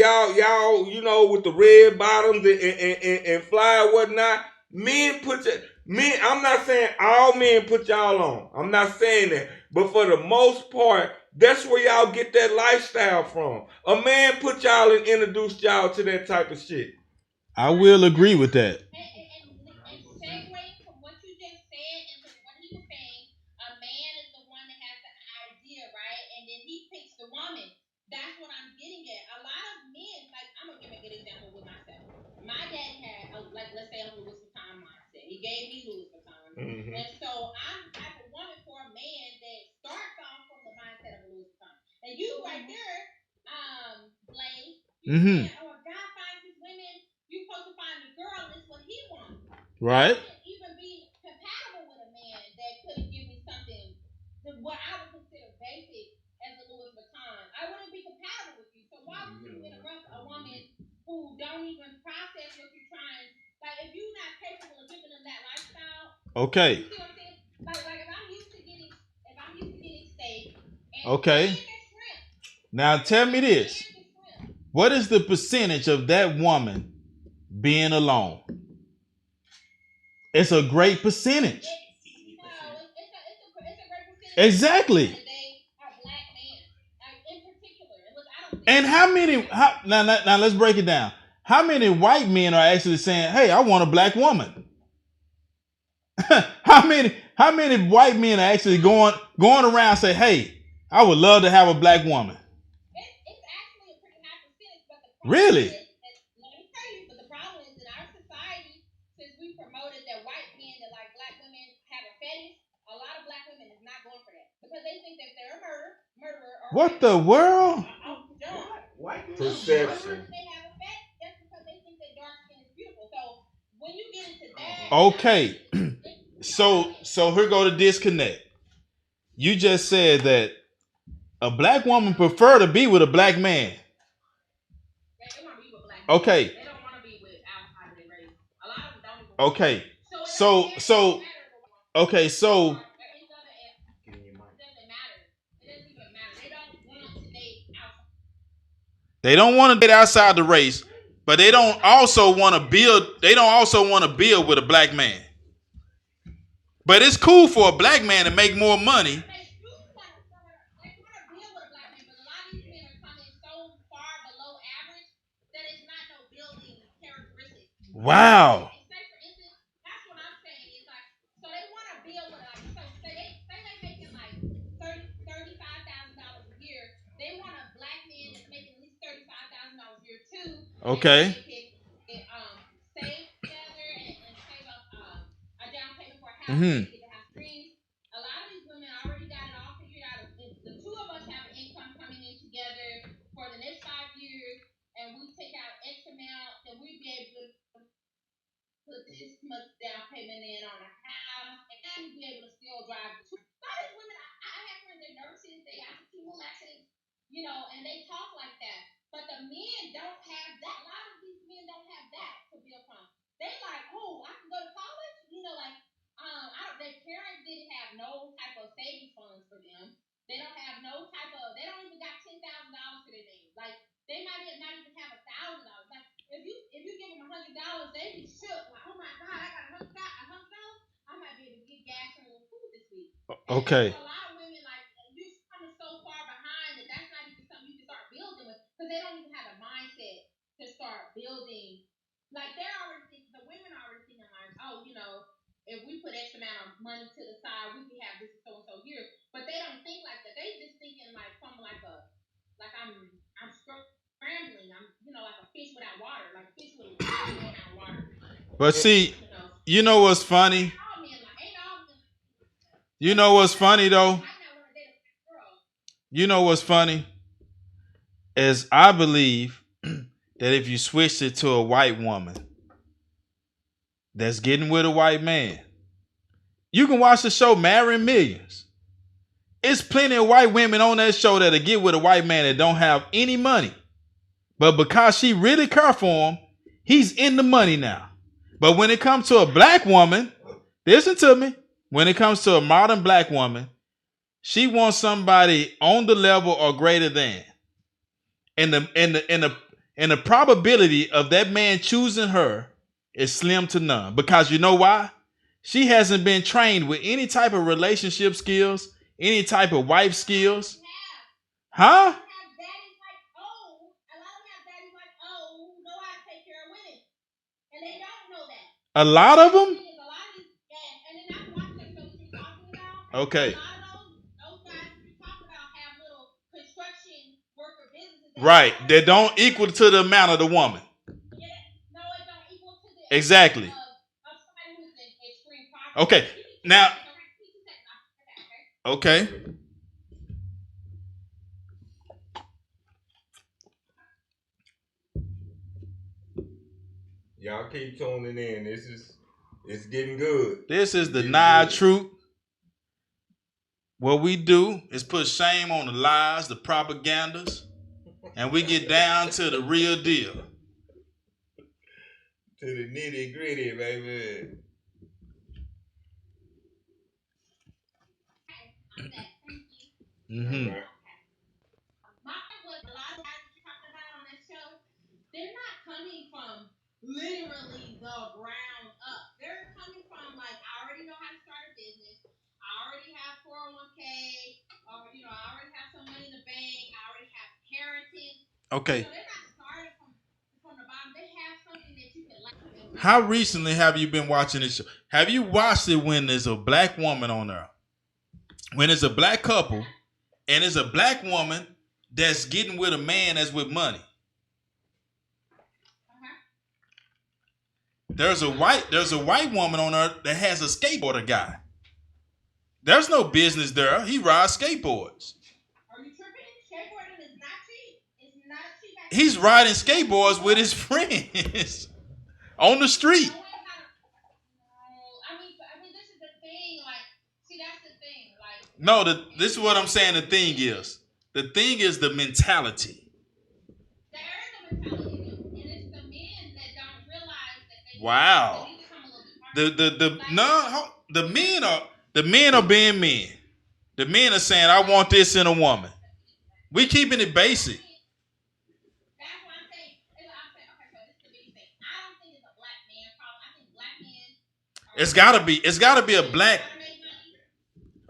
you know, with the red bottoms and fly and whatnot. Men. I'm not saying all men put y'all on. I'm not saying that, but for the most part, that's where y'all get that lifestyle from. A man put y'all and introduced y'all to that type of shit. I will agree with that. And segueing from what you just said into what he was saying, a man is the one that has the idea, right? And then he picks the woman. That's what I'm getting at. A lot of men, like I'm gonna give a good example with myself. My daddy had, like, let's say a Louis Vuitton mindset. He gave me Louis Vuitton, and so I'm the type of woman for a man that starts off from the mindset of a Louis Vuitton. And you right there, Blaine, you said, oh, a guy finds his women. You supposed to find a girl, and it's what he wants. Right. I wouldn't even be compatible with a man that couldn't give me something what I would consider basic as a Louis Vuitton. I wouldn't be compatible with you. So why would you interrupt a woman who don't even process what you're trying? Like, if you're not capable of giving them that lifestyle, okay. You see what I'm saying? Like if I'm used to getting steak and okay. shrimp. Now tell me this. What is the percentage of that woman being alone? It's a great percentage. It's a great percentage. Exactly. They are black men, in particular. I don't and how many? Now let's break it down. How many white men are actually saying, "Hey, I want a black woman"? How many white men are actually going around and say, "Hey, I would love to have a black woman"? It's actually a pretty high percentage, but the problem really? Let me tell you, but the problem is in our society, since we promoted that white men that like black women have a fetish, a lot of black women is not going for that because they think that they're a murderer. Or what the world? Perception. They have a fetish just because they think that dark skin is beautiful. So when you get into that, okay. So here go the disconnect. You just said that a black woman prefer to be with a black man. They want to be with black men. Okay. They don't want to be with outside of their race. A lot of them don't. Okay. So okay, so they don't want to date outside the race, but they don't also want to build. They don't also want to build with a black man. But it's cool for a black man to make more money. Wow. Okay. Mm-hmm. A lot of these women already got it all figured out. The two of us have an income coming in together for the next 5 years, and we take out X amount, then we'd be able to put this much down payment in on a house, and we'd be able to still drive. A lot of these women, I have friends, they're nurses, they got two little accidents, and they talk like that. But the men don't have that. A lot of these men don't have that to build from. They like, oh, I can go to college, their parents didn't have no type of savings funds for them. They don't have no type of. They don't even got $10,000 for their name. Like they might not even have $1,000. Like if you give them $100, they be shook. Like, oh my God, I got $100. I might be able to get gas from Okay. A lot of women like you're coming so far behind that that's not even something you can start building with because they don't even have a mindset to start building. Like they're already thinking, the women are already thinking like, oh, you know, if we put X amount of money to the side, we can have this so and so years. But they don't think like that. They just thinking like from like I'm scrambling. I'm like a fish without water, like a fish without water. But see, you know what's funny? You know what's funny though? You know what's funny? Is I believe that if you switched it to a white woman that's getting with a white man, you can watch the show Marrying Millions. It's plenty of white women on that show that'll get with a white man that don't have any money. But because she really care for him, he's in the money now. But when it comes to a black woman, listen to me. When it comes to a modern black woman, she wants somebody on the level or greater than. And the probability of that man choosing her is slim to none. Because you know why? She hasn't been trained with any type of relationship skills, any type of wife skills. Huh? A lot of them? Okay. Right. They don't equal to the amount of the woman. Exactly. Okay. Now. Okay. Y'all keep tuning in. It's getting good. This is the Nile Truth. What we do is put shame on the lies, the propagandas, and we get down to the real deal. To the nitty gritty, baby. Mm-hmm. They're not coming from literally the ground up. They're coming from like, I already know how to start a business. I already have 401k. Or, I already have some money in the bank. I already have inheritance. Okay. So they're not starting from the bottom. They have something that you can like. How recently have you been watching this show? Have you watched it when there's a black woman on there? When it's a black couple and it's a black woman that's getting with a man that's with money. There's a white woman on there that has a skateboarder guy. There's no business there. He rides skateboards. Are you tripping? Skateboarding is not cheap. It's not cheap. He's riding skateboards with his friends on the street. I mean, this is the thing. Like, see, that's the thing. Like, no, this is what I'm saying. The thing is the mentality. There is a mentality. Wow. The men are being men. The men are saying, I want this in a woman. We keeping it basic. That's what I'm saying. Okay, so this is the big thing. I don't think it's a black man problem. I think black men It's gotta be a black.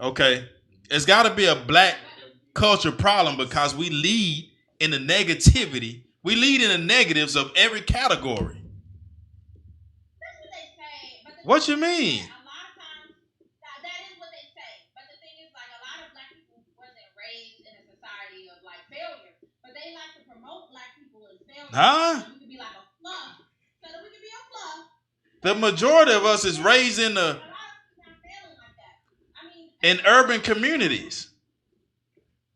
Okay. It's gotta be a black culture problem because we lead in the negativity. We lead in the negatives of every category. What you mean? A lot of times, that is what they say. But the thing is, like, a lot of black people wasn't raised in a society of, like, failure. But they like to promote black people as failure. Huh? So we can be like a fluff. So that we can be a fluff. The majority of us is raised in the... in urban communities.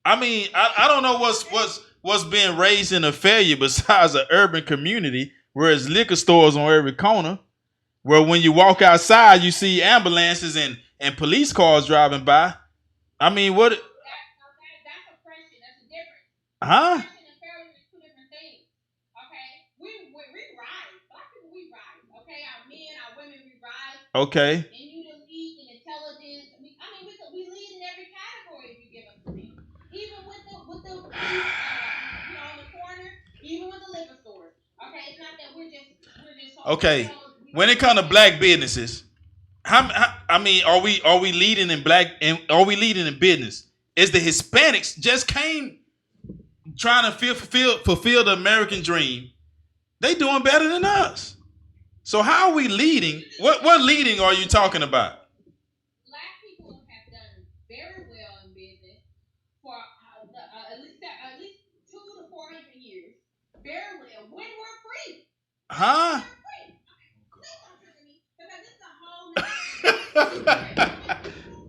I mean, I don't know what's being raised in a failure besides an urban community where there's liquor stores on every corner. Where when you walk outside, you see ambulances and police cars driving by. I mean, what? That's oppression. That's a difference. Huh? Oppression and failure is two different things. Okay? We rise. Black people, we rise. Okay? Our men, our women, we rise. Okay. And you to lead in intelligence. We lead in every category if you give us the thing. Even with the on the corner, even with the liquor stores. Okay? It's not that we're just okay. When it comes to black businesses, how I mean, are we leading in black and are we leading in business? Is the Hispanics just came trying to fulfill the American dream? They doing better than us. So how are we leading? What leading are you talking about? Black people have done very well in business for at least 200 to 400 years. Very well. When we're free. Huh?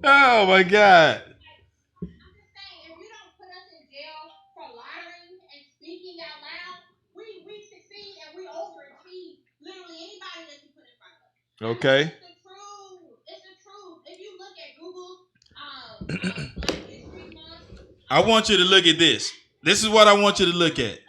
Oh my God. I'm just saying, if you don't put us in jail for lying and speaking out loud, we succeed and we overachieve literally anybody that you put in front of us. Okay. It's the truth. It's the truth. If you look at Google, Black History Month. I want you to look at this. This is what I want you to look at.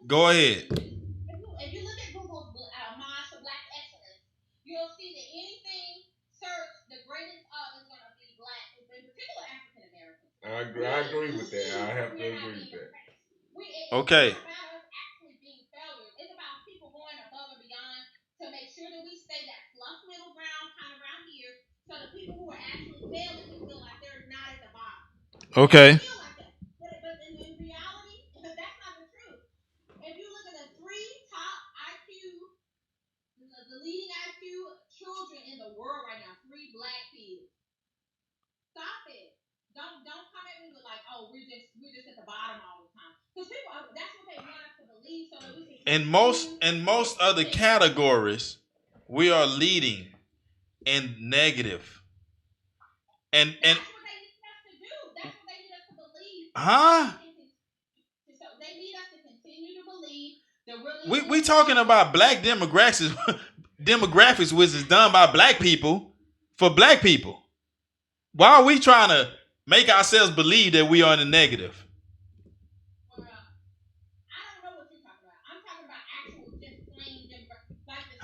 Go ahead. If you look at Google's March for Black Excellence, you'll see that anything search the greatest of is going to be Black, in particular African American. I agree with that. I have to agree with that. Okay. It's not about us actually being failures. It's about people going above and beyond to make sure that we stay that fluff middle ground kind of around here, so the people who are actually failing can feel like they're not at the bottom. Okay. Feel like that. But in reality, that's not the truth. If you look at the 3 top IQ, the leading IQ children in the world right now, 3 Black kids. Stop it. Don't come at me with like, oh, we're just at the bottom all the time. Because people, that's what they want us to believe, so that we can. In most other categories, we are leading in negative. And That's what they need us to do. That's what they need us to believe. huh? So they need us to continue to believe that really. We talking about black demographics, which is done by black people for black people. Why are we trying to make ourselves believe that we are in the negative? Well, I don't know what you're talking about. I'm talking about actual just plain demographics, like the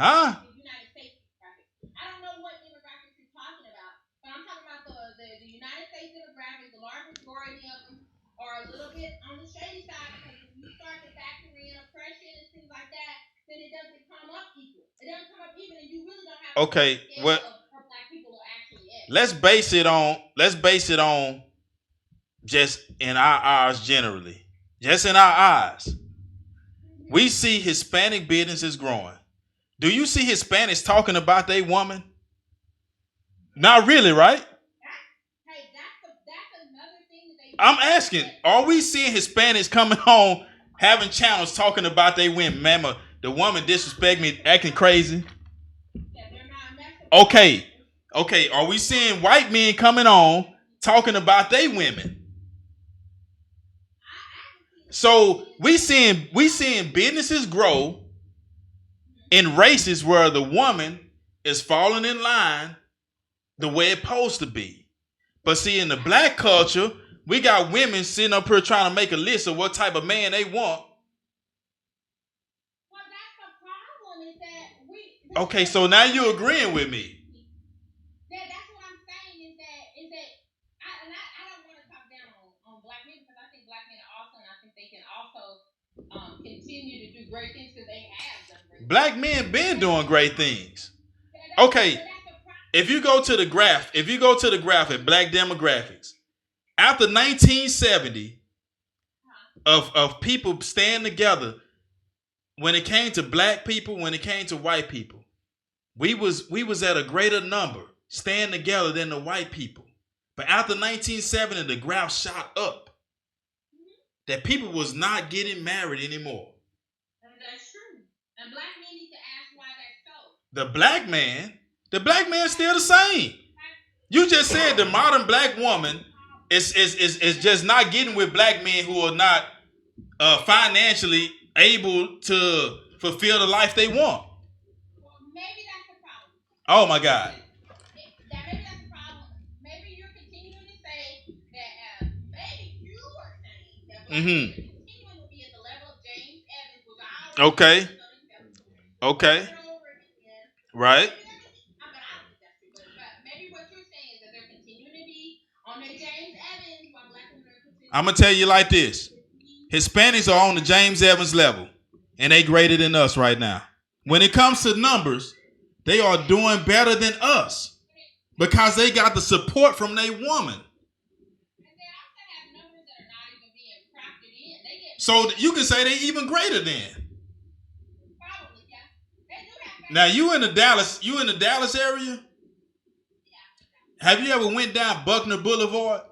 United States demographics. I don't know what demographics you're talking about, but I'm talking about the United States demographics. The large majority of them are a little bit on the shady side, because if you start to factor in oppression and things like that, then it doesn't come up equal. It doesn't come up even, and you really don't have Okay, what? Where black people are actually at. Let's base it on just in our eyes generally. Just in our eyes. We see Hispanic businesses growing. Do you see Hispanics talking about their woman? Not really, right? Hey, that's another thing that they. I'm asking, are we seeing Hispanics coming home having channels talking about their women? Mama, the woman disrespect me, acting crazy. Okay. Okay, are we seeing white men coming on talking about their women? So we seeing businesses grow in races where the woman is falling in line the way it's supposed to be. But see, in the black culture, we got women sitting up here trying to make a list of what type of man they want. Well, that's the problem, is that Okay, so now you're agreeing with me. That's what I'm saying, is that I don't want to talk down on black men, because I think black men are awesome, and I think they can also continue to do great things, because they have done great things. Black men been doing great things. Okay, if you go to the graph at black demographics, after 1970, of people staying together, when it came to black people, when it came to white people, we was at a greater number staying together than the white people. But after 1970, the graph shot up. That people was not getting married anymore. And that's true. And black men need to ask why that's so. The black man's still the same. You just said the modern black woman is just not getting with black men who are not financially able to fulfill the life they want. Well, maybe that's the problem. Oh my God. Maybe that's the problem. Maybe you're continuing to say that maybe you are saying that black men are continuing to be at the level of James Evans, which I Okay. Right. Maybe what you're saying is that they're continuing to be on their James Evans while black women are continuing. I'm gonna tell you like this. Hispanics are on the James Evans level, and they greater than us right now. When it comes to numbers, they are doing better than us. because they got the support from their woman. And they also have numbers that are not even being crafted in. They get So you can say they even greater than. probably, yeah. They do have Now you in the Dallas area? Have you ever went down Buckner Boulevard? I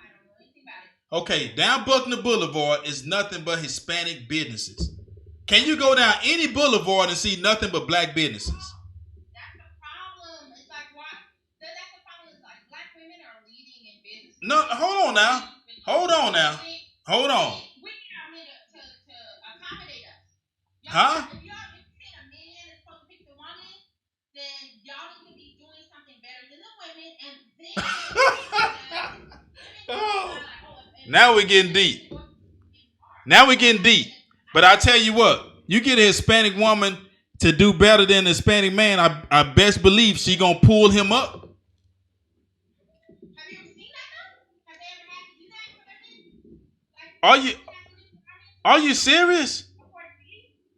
don't know anything about it. Okay, down Buckner Boulevard is nothing but Hispanic businesses. Can you go down any boulevard and see nothing but black businesses? That's the problem. It's like why? That's the problem. It's like black women are leading in business. No, hold on now. Hold on now. Hold on. We need our men to accommodate us. Huh? If you see a man is supposed to pick the woman, then y'all need to be doing something better than the women, and then. Now we're getting deep. Now we're getting deep. But I tell you what, you get a Hispanic woman to do better than a Hispanic man, I best believe she gonna pull him up. Have you ever seen that though? Have they ever had to do that for their men? Like, Are you serious?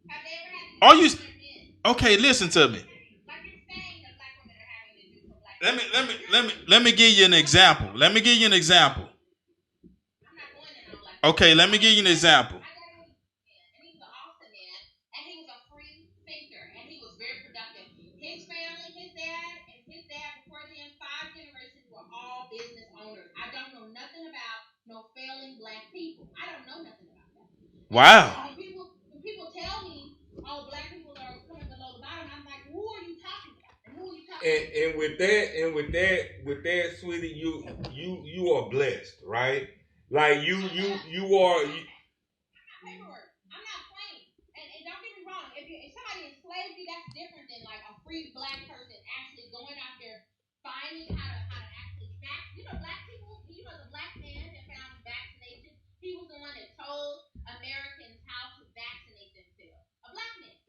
have they ever had to Are do you that for their men? okay? Listen to me. Like you're saying that black women are having to do for black Let me give you an example. Let me give you an example. I'm not going in on black Okay, let me give you an example. I got him, and he was an awesome man, and he was a free thinker, and he was very productive. His family, his dad before him, 5 generations were all business owners. I don't know nothing about no failing black people. I don't know nothing about that. Wow. When people tell me, oh, black people are coming below the bottom, I'm like, who are you talking about? And who are you talking about? And with that, sweetie, you are blessed, right? Like you are. I'm not paperwork. I'm not playing. And don't get me wrong. If somebody enslaved you, that's different than like a free black person actually going out there finding how to actually black people. The black man that found vaccination. He was the one that told Americans how to vaccinate themselves. A black man.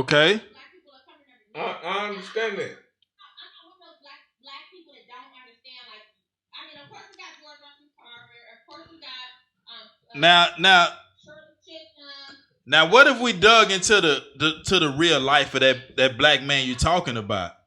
Okay. Black people are coming under. I understand that. I'm not with those black people that don't understand. Like, I mean, of course we got George Washington Carver. Of course we got Now, what if we dug into the real life of that black man you're talking about?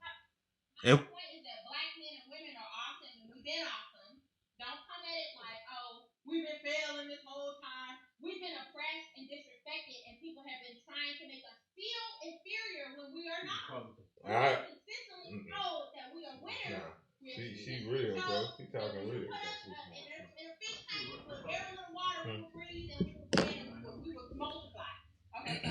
My point is that black men and women are awesome, and we've been awesome. Don't come at it like, oh, we've been failing this whole time. We've been oppressed and disrespected, and people have been trying to make us feel inferior when we are not. We are consistently told that we are winners. Nah, she real, bro. She talking real. In a fish tank with very little water, we will breathe, and we will spread, and we will multiply. Okay, so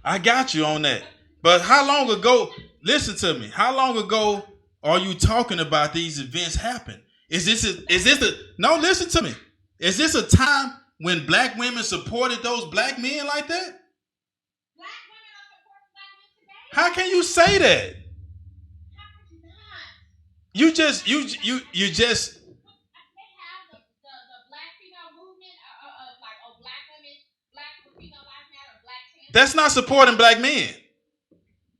I got you on that. But how long ago? Listen to me. How long ago are you talking about these events happen? Listen to me. Is this a time when black women supported those black men like that? black women are supporting black men today. How can you say that? How could you not? You just They have the black female movement of like, oh, black women, black female lives matter, black trans. that's not supporting black men.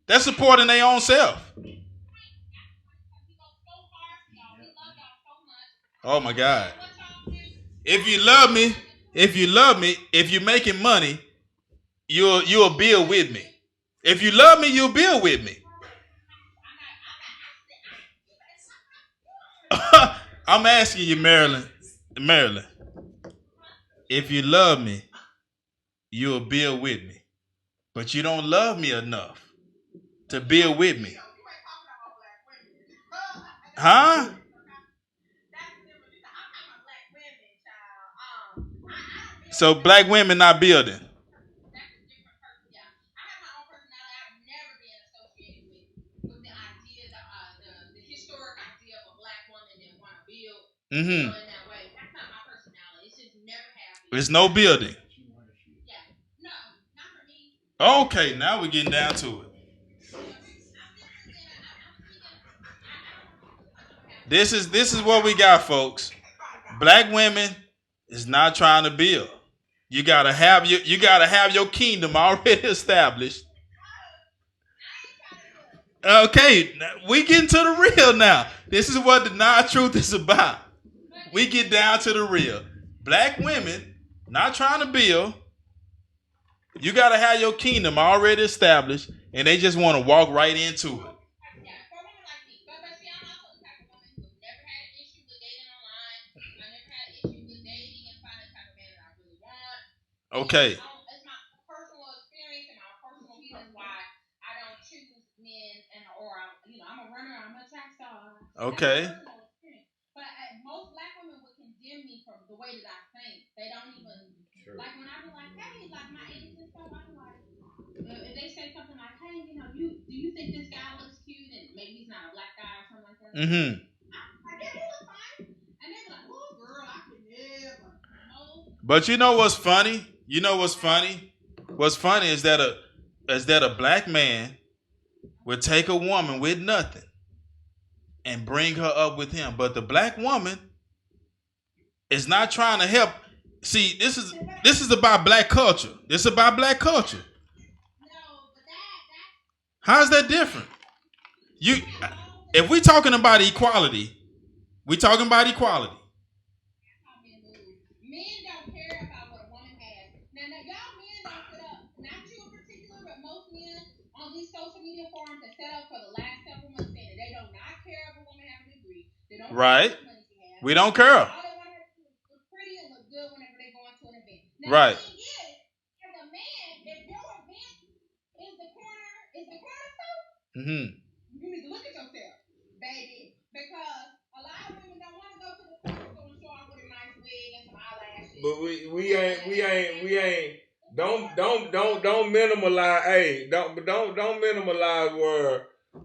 That's supporting their own self. We go so hard for y'all. We love y'all so much. Oh my God. What y'all do? If you love me, if you're making money, you'll build with me. If you love me, you'll build with me. I'm asking you, Marilyn. If you love me, you'll build with me. But you don't love me enough to build with me. Huh? So black women not building. That's a different person. Yeah, I have my own personality. I've never been associated with the idea, the historic idea of a black woman that want to build in that way. That's not my personality. It's just never happened. There's no building. Yeah, no, not for me. Okay, now we're getting down to it. This is what we got, folks. Black women is not trying to build. You gotta have your kingdom already established. Okay, we getting to the real now. This is what the non-truth is about. We get down to the real. Black women not trying to build. You gotta have your kingdom already established, and they just want to walk right into it. Yeah, for women like me. But see, Okay. It's my personal experience and my personal reasons why I don't choose men I'm a runner, I'm a track star. Okay. That's my personal experience. But most black women would condemn me from the way that I think. They don't even like when I be like, hey, like my age and stuff. I be like, if they say something like, hey, do you think this guy looks cute? And maybe he's not a black guy or something like that. Mm-hmm. I'm like, yeah, he looks fine. And they be like, oh, girl, I could never. No. But you know what's funny? You know what's funny? What's funny is that a black man would take a woman with nothing and bring her up with him. But the black woman is not trying to help. See, this is about black culture. This is about black culture. No, but How's that different? If we're talking about equality, we're talking about equality. Men don't care about what a woman has. Now y'all men don't sit up, not you in particular, but most men on these social media forums that set up for the last several months saying that they do not care if a woman has a degree. They don't Right. care how much money she has. We don't care. All they want her to do is look pretty and look good whenever they go into an event. Now, Right. the thing is, as a man, if your event is the cornerstone, Mm-hmm. you need to look at yourself, baby, because a lot of women don't want to go to the corner store and show off with a nice wig and some eyelashes. But we ain't. Don't minimalize. Hey, don't minimalize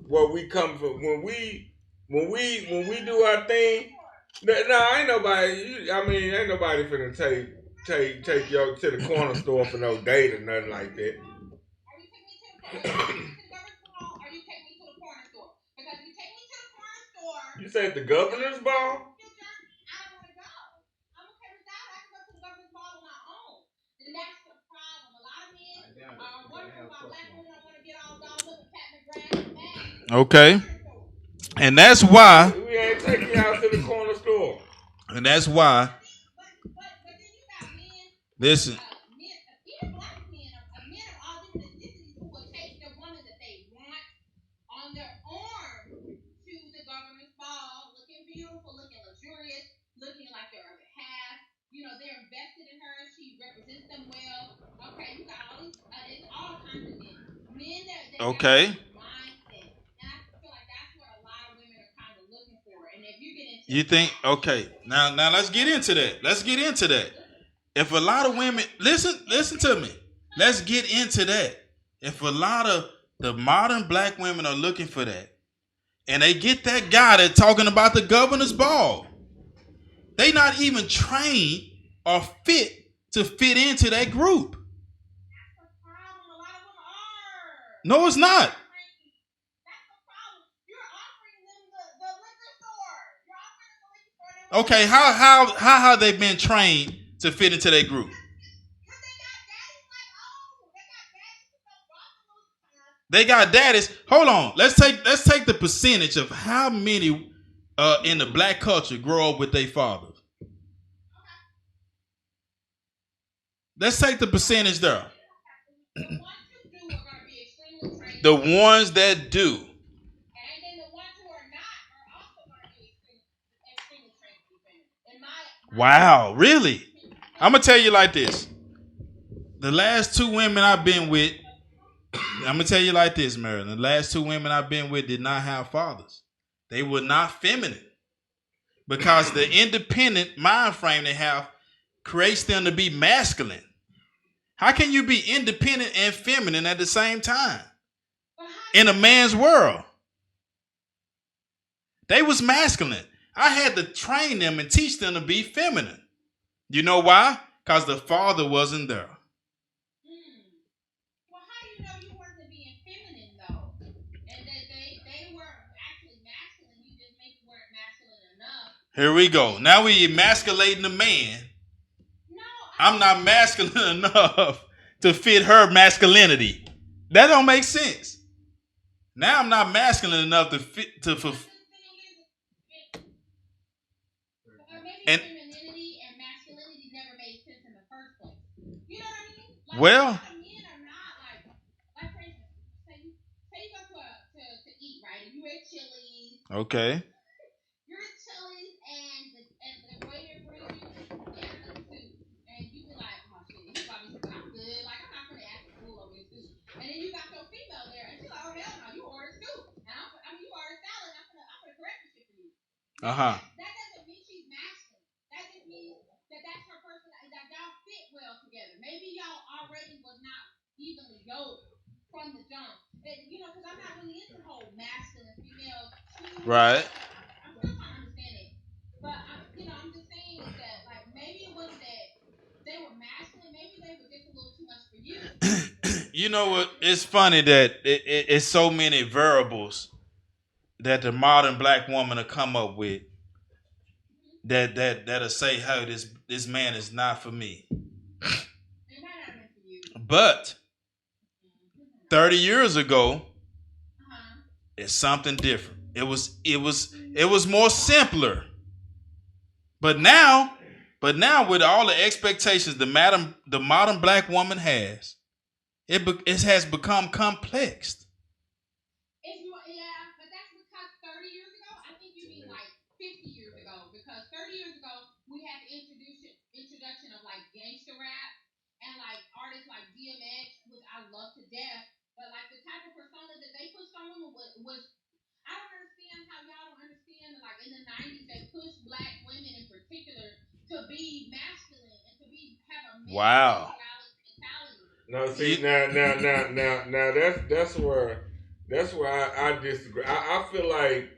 where we come from. When we do our thing. No, ain't nobody. I mean, ain't nobody finna take you to the corner store for no date or nothing like that. Are you taking me to the corner store? Or you taking me to the corner store? Because if you take me to the corner store, You said the governor's ball? I don't want to go. I'm okay with that. I can go to the governor's ball on my own. And that's the problem. A lot of men are wondering why black women don't want to get all dolled up and pat the grass. Okay. And that's why. We ain't taking you out to the corner store. And that's why. But then you got men. Listen. Even black men of all different ethnicities who will take the woman that they want on their arm to the governor's ball, looking beautiful, looking luxurious, looking like they're on their half. They're invested in her. She represents them well. Okay, you got all these. It's all kinds of men that Okay. have mindset, and I feel like that's what a lot of women are kind of looking for. And if you get into You think? Okay. Now let's get into that. If a lot of women listen to me. Let's get into that. If a lot of the modern black women are looking for that, and they get that guy that's talking about the governor's ball, they not even trained or fit to fit into that group. That's the problem. A lot of them are. No, it's not. That's the problem. You're offering them the liquor store. You're offering them the liquor store. Okay, how have they been trained to fit into that group? Because they got daddies like, They got daddies. Hold on. Let's take the percentage of how many in the black culture grow up with their fathers. Let's take the percentage there. The ones that do. And then the ones who are not are also going to be extremely trained. Wow, really? I'm going to tell you like this. The last two women I've been with, I'm going to tell you like this, Marilyn. The last two women I've been with did not have fathers. They were not feminine. Because the independent mind frame they have creates them to be masculine. How can you be independent and feminine at the same time? In a man's world. They was masculine. I had to train them and teach them to be feminine. You know why? Because the father wasn't there. Well, how do you know you weren't being feminine, though? And that they were actually masculine. You just maybe weren't masculine enough. Here we go. Now we emasculating the man. No. I'm not masculine enough to fit her masculinity. That don't make sense. Now I'm not masculine enough to fit to fulfill. And femininity and masculinity never made sense in the first place. You know what I mean? Like, Well, a lot of men are not like for instance, say you go to eat, right? And you at Chili's. Okay. You're at Chili's and the waiter brings you this soup, and you be like, oh shit, he's about to Uh-huh. That doesn't mean she's masculine. That just means that that's her personality. That y'all fit well together. Maybe y'all already was not evenly yoked from the jump. And, because I'm not really into the whole masculine, female. Right. I'm still trying to understand it. But, I'm just saying is that, like, maybe it wasn't that they were masculine. Maybe they were just a little too much for you. You know what? It's funny that it's so many variables that the modern black woman will come up with that'll say, "Hey, this man is not for me." But 30 years ago, it's something different. It was more simpler. But now with all the expectations the modern black woman has, it has become complex. Yeah, but that's because 30 years ago, I think you mean like 50 years ago, because 30 years ago, we had the introduction of like gangster rap and like artists like DMX, which I love to death, but like the type of persona that they pushed on women was I don't understand how y'all don't understand that like in the 90s they pushed black women in particular to be masculine and to have a Wow. mentality. No, see now that's where I disagree. I feel like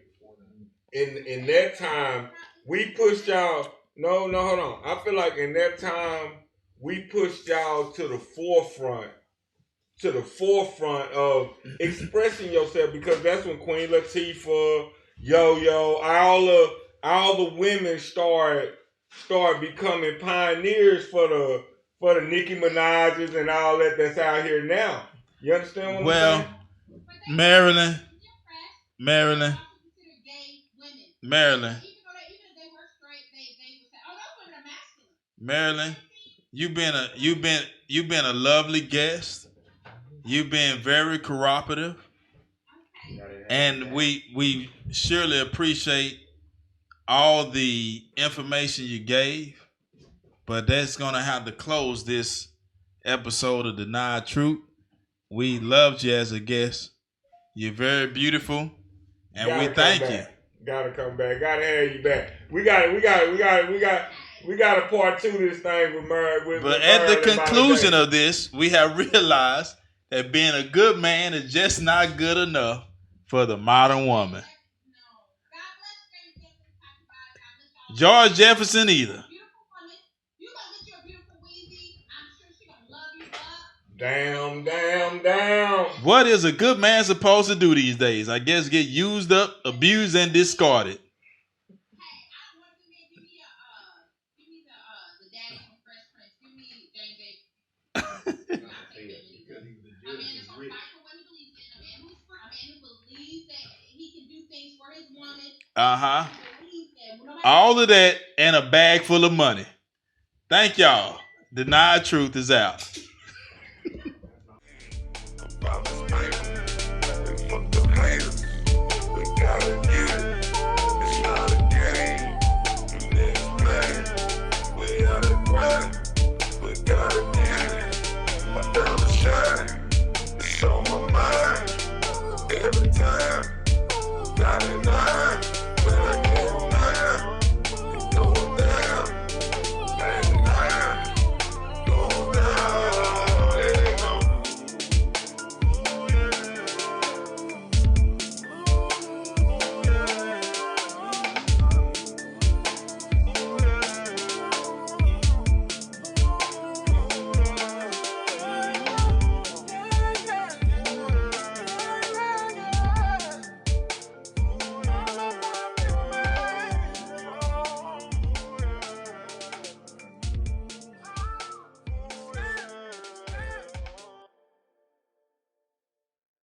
in that time we pushed y'all. No, hold on. I feel like in that time we pushed y'all to the forefront of expressing yourself, because that's when Queen Latifah, Yo, all the women start becoming pioneers for the Nicki Minaj's and all that's out here now. You understand what I'm saying? Marilyn. Marilyn, you've been a lovely guest. You've been very cooperative, and we surely appreciate all the information you gave. But that's gonna have to close this episode of Denied Truth. We loved you as a guest. You're very beautiful, and we thank you. Gotta come back. Gotta have you back. We got a part 2 to this thing with Murray. But at the conclusion of this, we have realized that being a good man is just not good enough for the modern woman. George Jefferson either. Damn. What is a good man supposed to do these days? I guess get used up, abused, and discarded. Uh-huh. All of that and a bag full of money. Thank y'all. Denied Truth is out.